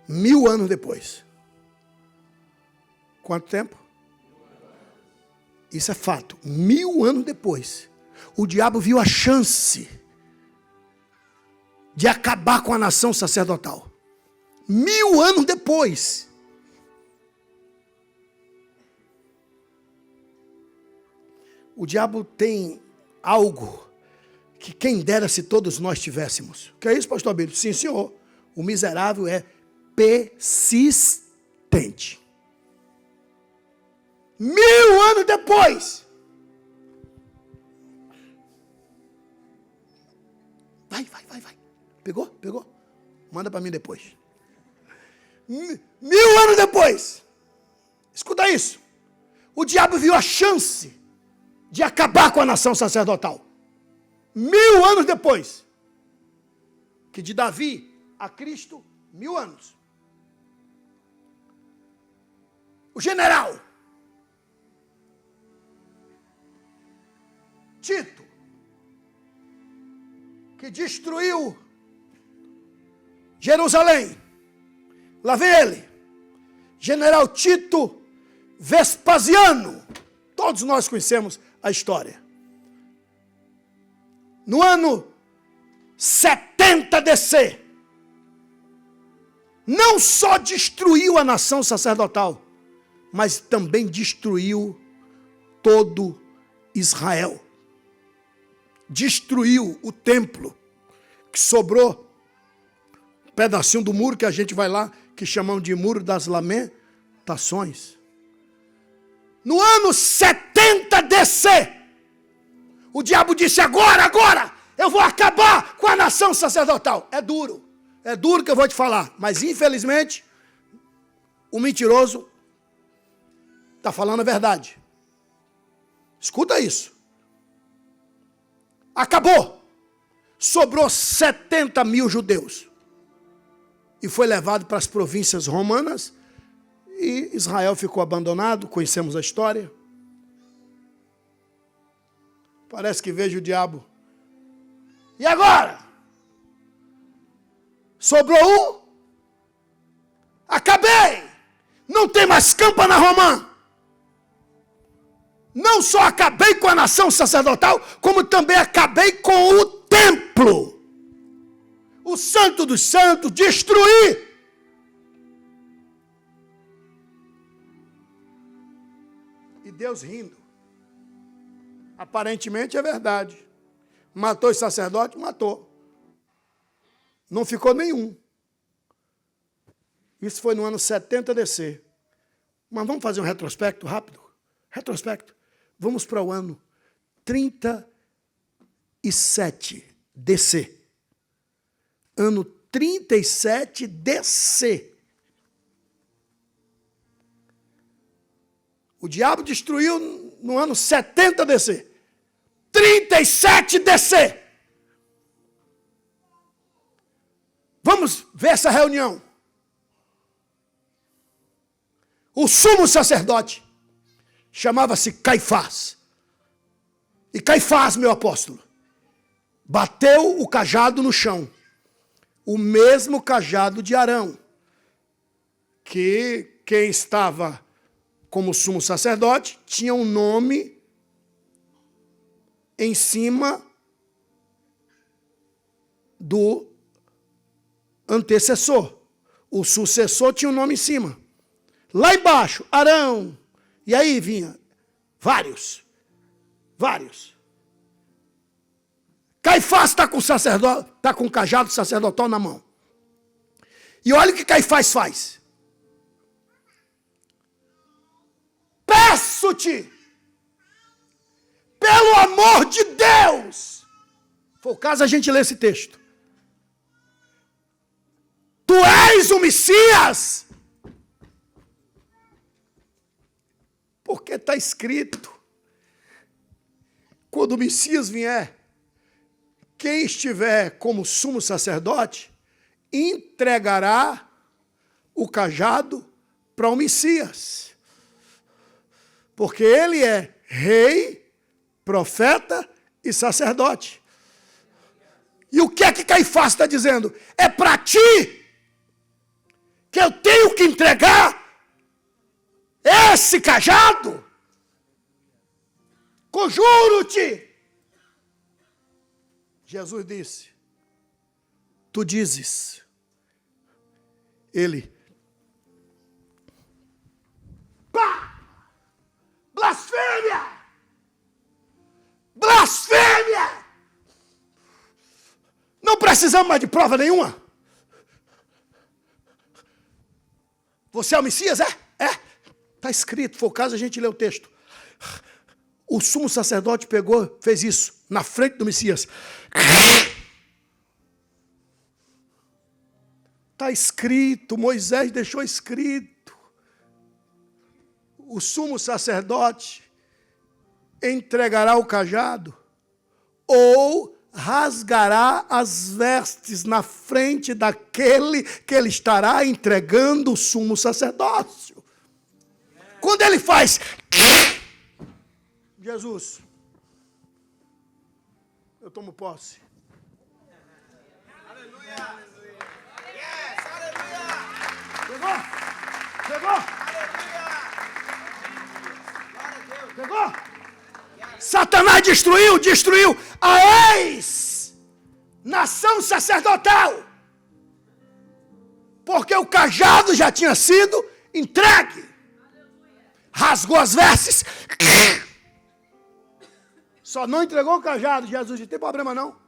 1000 anos depois. Quanto tempo? Isso é fato. 1000 anos depois, o diabo viu a chance de acabar com a nação sacerdotal. 1000 anos depois. O diabo tem algo que quem dera se todos nós tivéssemos. Que é isso, pastor Abílio? Sim, senhor. O miserável é persistente. 1000 anos depois. Vai. Pegou? Manda para mim depois. 1000 anos depois. Escuta isso. O diabo viu a chance de acabar com a nação sacerdotal. 1000 anos depois. Que de Davi a Cristo, 1000 anos. O general Tito, que destruiu Jerusalém. Lá vem ele. General Tito Vespasiano. Todos nós conhecemos a história. No ano 70 DC, não só destruiu a nação sacerdotal, mas também destruiu todo Israel. Destruiu o templo, que sobrou um pedacinho do muro que a gente vai lá, que chamam de Muro das Lamentações. No ano 70 DC, o diabo disse, agora, eu vou acabar com a nação sacerdotal. É duro que eu vou te falar, mas infelizmente, o mentiroso está falando a verdade. Escuta isso. Acabou. Sobrou 70 mil judeus. E foi levado para as províncias romanas. E Israel ficou abandonado. Conhecemos a história. Parece que vejo o diabo. E agora? Sobrou um? Acabei. Não tem mais campo na Romã. Não só acabei com a nação sacerdotal, como também acabei com o templo. O santo dos santos, destruí. E Deus rindo. Aparentemente é verdade. Matou os sacerdotes? Matou. Não ficou nenhum. Isso foi no ano 70 DC. Mas vamos fazer um retrospecto rápido? Retrospecto. Vamos para o ano 37 DC. Ano 37 DC. O diabo destruiu no ano 70 DC. 37 DC. Vamos ver essa reunião. O sumo sacerdote chamava-se Caifás. E Caifás, meu apóstolo, bateu o cajado no chão. O mesmo cajado de Arão. Que quem estava como sumo sacerdote tinha um nome em cima do antecessor. O sucessor tinha um nome em cima. Lá embaixo, Arão. E aí vinha vários. Caifás está com o cajado sacerdotal na mão. E olha o que Caifás faz. Peço-te, pelo amor de Deus. Foi o caso a gente ler esse texto. Tu és o Messias. Porque está escrito, quando o Messias vier, quem estiver como sumo sacerdote, entregará o cajado para o Messias. Porque ele é rei, profeta e sacerdote. E o que é que Caifás está dizendo? É para ti que eu tenho que entregar esse cajado? Conjuro-te. Jesus disse, tu dizes. Ele, pá! Blasfêmia! Blasfêmia! Não precisamos mais de prova nenhuma. Você é o Messias? Está escrito, foi o caso, a gente lê o texto. O sumo sacerdote pegou, fez isso, na frente do Messias. Está escrito, Moisés deixou escrito. O sumo sacerdote entregará o cajado ou rasgará as vestes na frente daquele que ele estará entregando o sumo sacerdócio. Quando ele faz, Jesus, eu tomo posse. Aleluia. Yes, aleluia. Pegou? Pegou? Aleluia. Pegou? Satanás destruiu a ex-nação sacerdotal. Porque o cajado já tinha sido entregue. Rasgou as vestes. Só não entregou o cajado. Jesus disse, não tem problema não.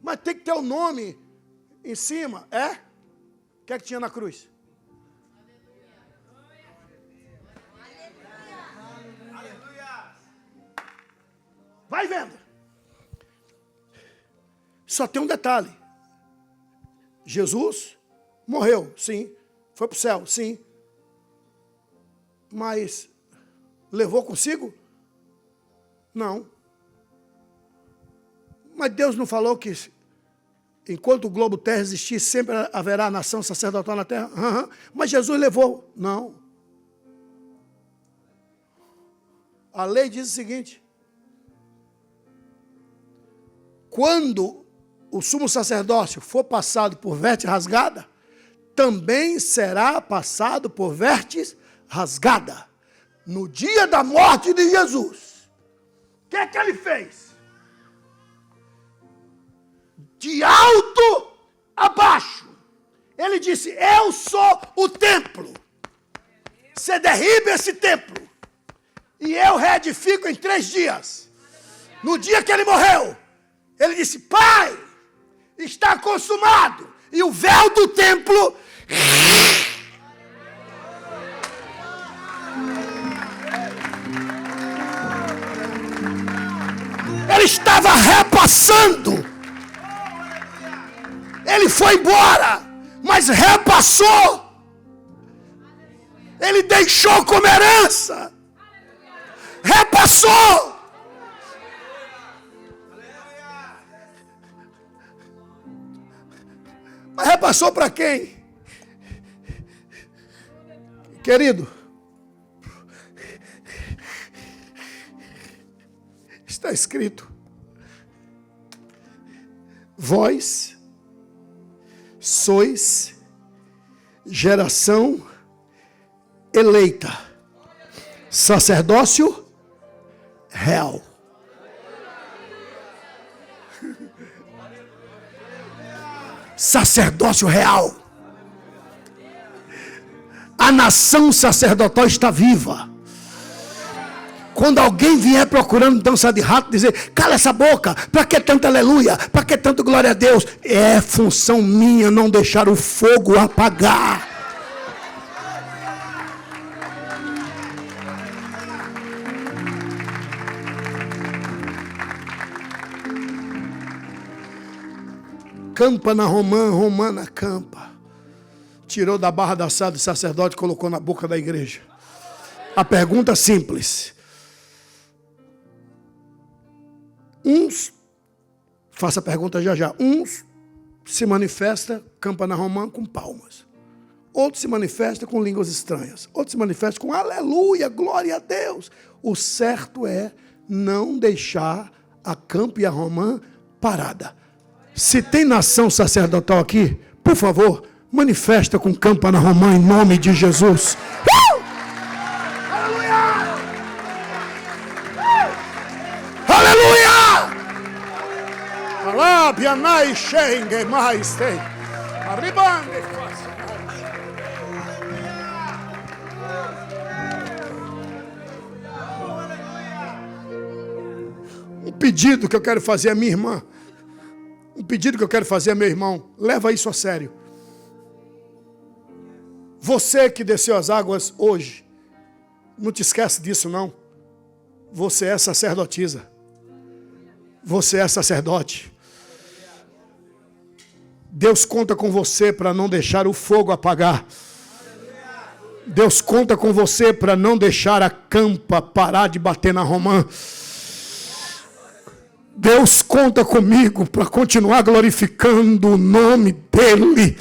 Mas tem que ter o nome em cima. O que é que tinha na cruz? Vai vendo. Só tem um detalhe. Jesus morreu, sim. Foi para o céu, sim. Mas levou consigo? Não. Mas Deus não falou que enquanto o globo terra existir, sempre haverá nação sacerdotal na terra? Mas Jesus levou. Não. A lei diz o seguinte. Quando o sumo sacerdócio for passado por veste rasgada, também será passado por vestes rasgada. No dia da morte de Jesus, o que é que ele fez? De alto a baixo, ele disse, eu sou o templo. Você derriba esse templo e eu reedifico em 3 dias. No dia que ele morreu, ele disse, Pai, está consumado. E o véu do templo ele estava repassando. Ele foi embora, mas repassou. Ele deixou como herança. Repassou. Mas repassou para quem? Querido, está escrito, vós sois geração eleita, sacerdócio real. Sacerdócio real. A nação sacerdotal está viva. Quando alguém vier procurando dança de rato, dizer, cala essa boca, para que tanto aleluia, para que tanto glória a Deus? É função minha não deixar o fogo apagar. Campa na romana campa. Tirou da barra da assada do sacerdote e colocou na boca da igreja. A pergunta simples. Faça a pergunta já. Uns se manifesta, campana romã, com palmas. Outro se manifesta com línguas estranhas. Outro se manifesta com aleluia, glória a Deus. O certo é não deixar a campa e a romã parada. Se tem nação sacerdotal aqui, por favor, manifesta com campana romã em nome de Jesus. Aleluia! Aleluia! Alá, nai xengue mais tem. Arribande. Um pedido que eu quero fazer à minha irmã. Um pedido que eu quero fazer a meu irmão. Leva isso a sério. Você que desceu as águas hoje, não te esquece disso não. Você é sacerdotisa. Você é sacerdote. Deus conta com você para não deixar o fogo apagar. Deus conta com você para não deixar a campa parar de bater na romã. Deus conta comigo para continuar glorificando o nome dEle.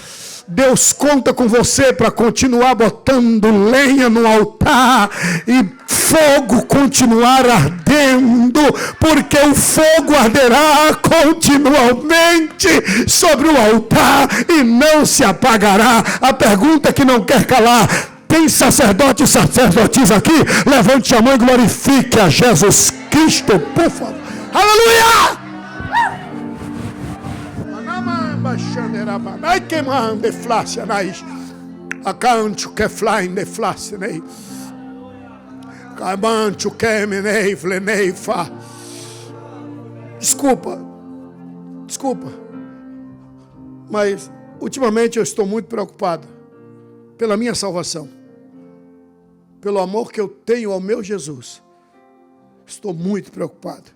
Deus conta com você para continuar botando lenha no altar e fogo continuar ardendo, porque o fogo arderá continuamente sobre o altar e não se apagará. A pergunta que não quer calar: tem sacerdote e sacerdotisa aqui? Levante a mão e glorifique a Jesus Cristo, por favor. Aleluia! Ai que mande flácia nais. Acanto que flying de flácia nei. Camancho que menei flenei fa. Desculpa. Mas ultimamente eu estou muito preocupado pela minha salvação. Pelo amor que eu tenho ao meu Jesus. Estou muito preocupado.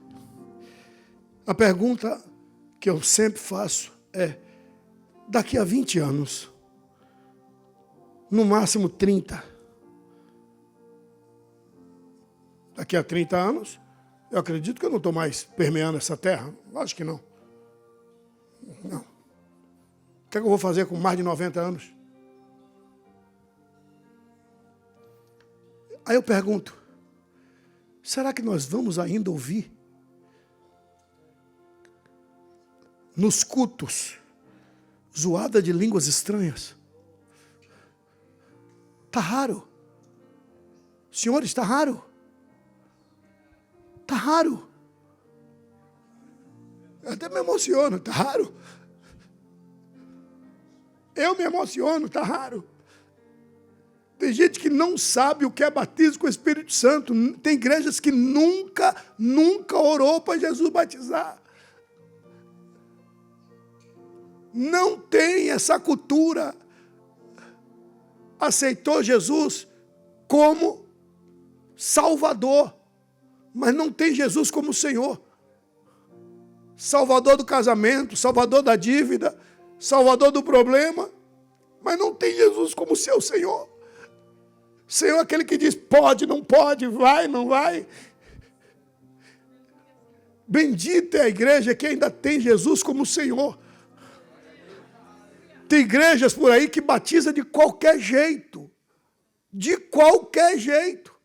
A pergunta que eu sempre faço é: daqui a 20 anos, no máximo 30, daqui a 30 anos, eu acredito que eu não estou mais permeando essa terra. Acho que não. Não. O que é que eu vou fazer com mais de 90 anos? Aí eu pergunto: será que nós vamos ainda ouvir nos cultos zoada de línguas estranhas? Está raro. Senhor, está raro. Está raro. Eu até me emociono, está raro. Eu me emociono, está raro. Tem gente que não sabe o que é batismo com o Espírito Santo. Tem igrejas que nunca orou para Jesus batizar. Não tem essa cultura. Aceitou Jesus como Salvador, mas não tem Jesus como Senhor. Salvador do casamento, Salvador da dívida, Salvador do problema, mas não tem Jesus como seu Senhor. Senhor é aquele que diz: pode, não pode, vai, não vai. Bendita é a igreja que ainda tem Jesus como Senhor. Tem igrejas por aí que batiza de qualquer jeito. De qualquer jeito.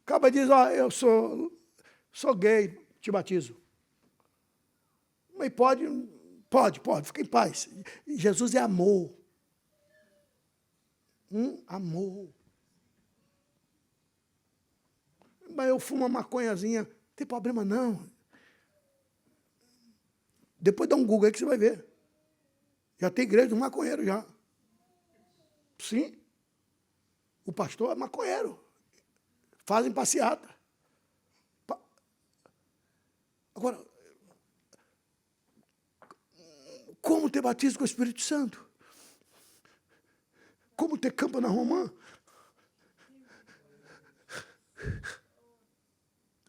Acaba de dizer: eu sou gay, te batizo. Mas pode, fica em paz. Jesus é amor. Amor. Mas eu fumo uma maconhazinha, não tem problema não. Depois dá um Google aí que você vai ver. Já tem igreja do maconheiro já. Sim. O pastor é maconheiro. Fazem passeata. Agora, como ter batismo com o Espírito Santo? Como ter campa na romã?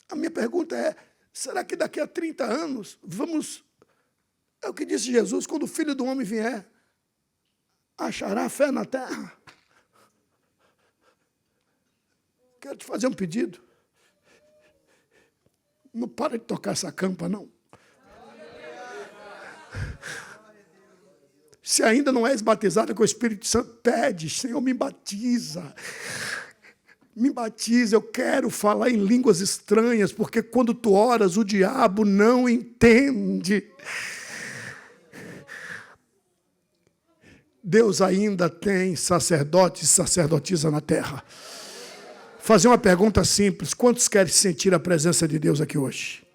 A minha pergunta é: será que daqui a 30 anos vamos... É o que disse Jesus: quando o Filho do Homem vier, achará fé na terra? Quero te fazer um pedido. Não para de tocar essa campa, não. Se ainda não és batizada com o Espírito Santo, pede, Senhor, me batiza. Me batiza, eu quero falar em línguas estranhas, porque quando tu oras, o diabo não entende. Deus ainda tem sacerdotes e sacerdotisa na terra. Fazer uma pergunta simples: quantos querem sentir a presença de Deus aqui hoje?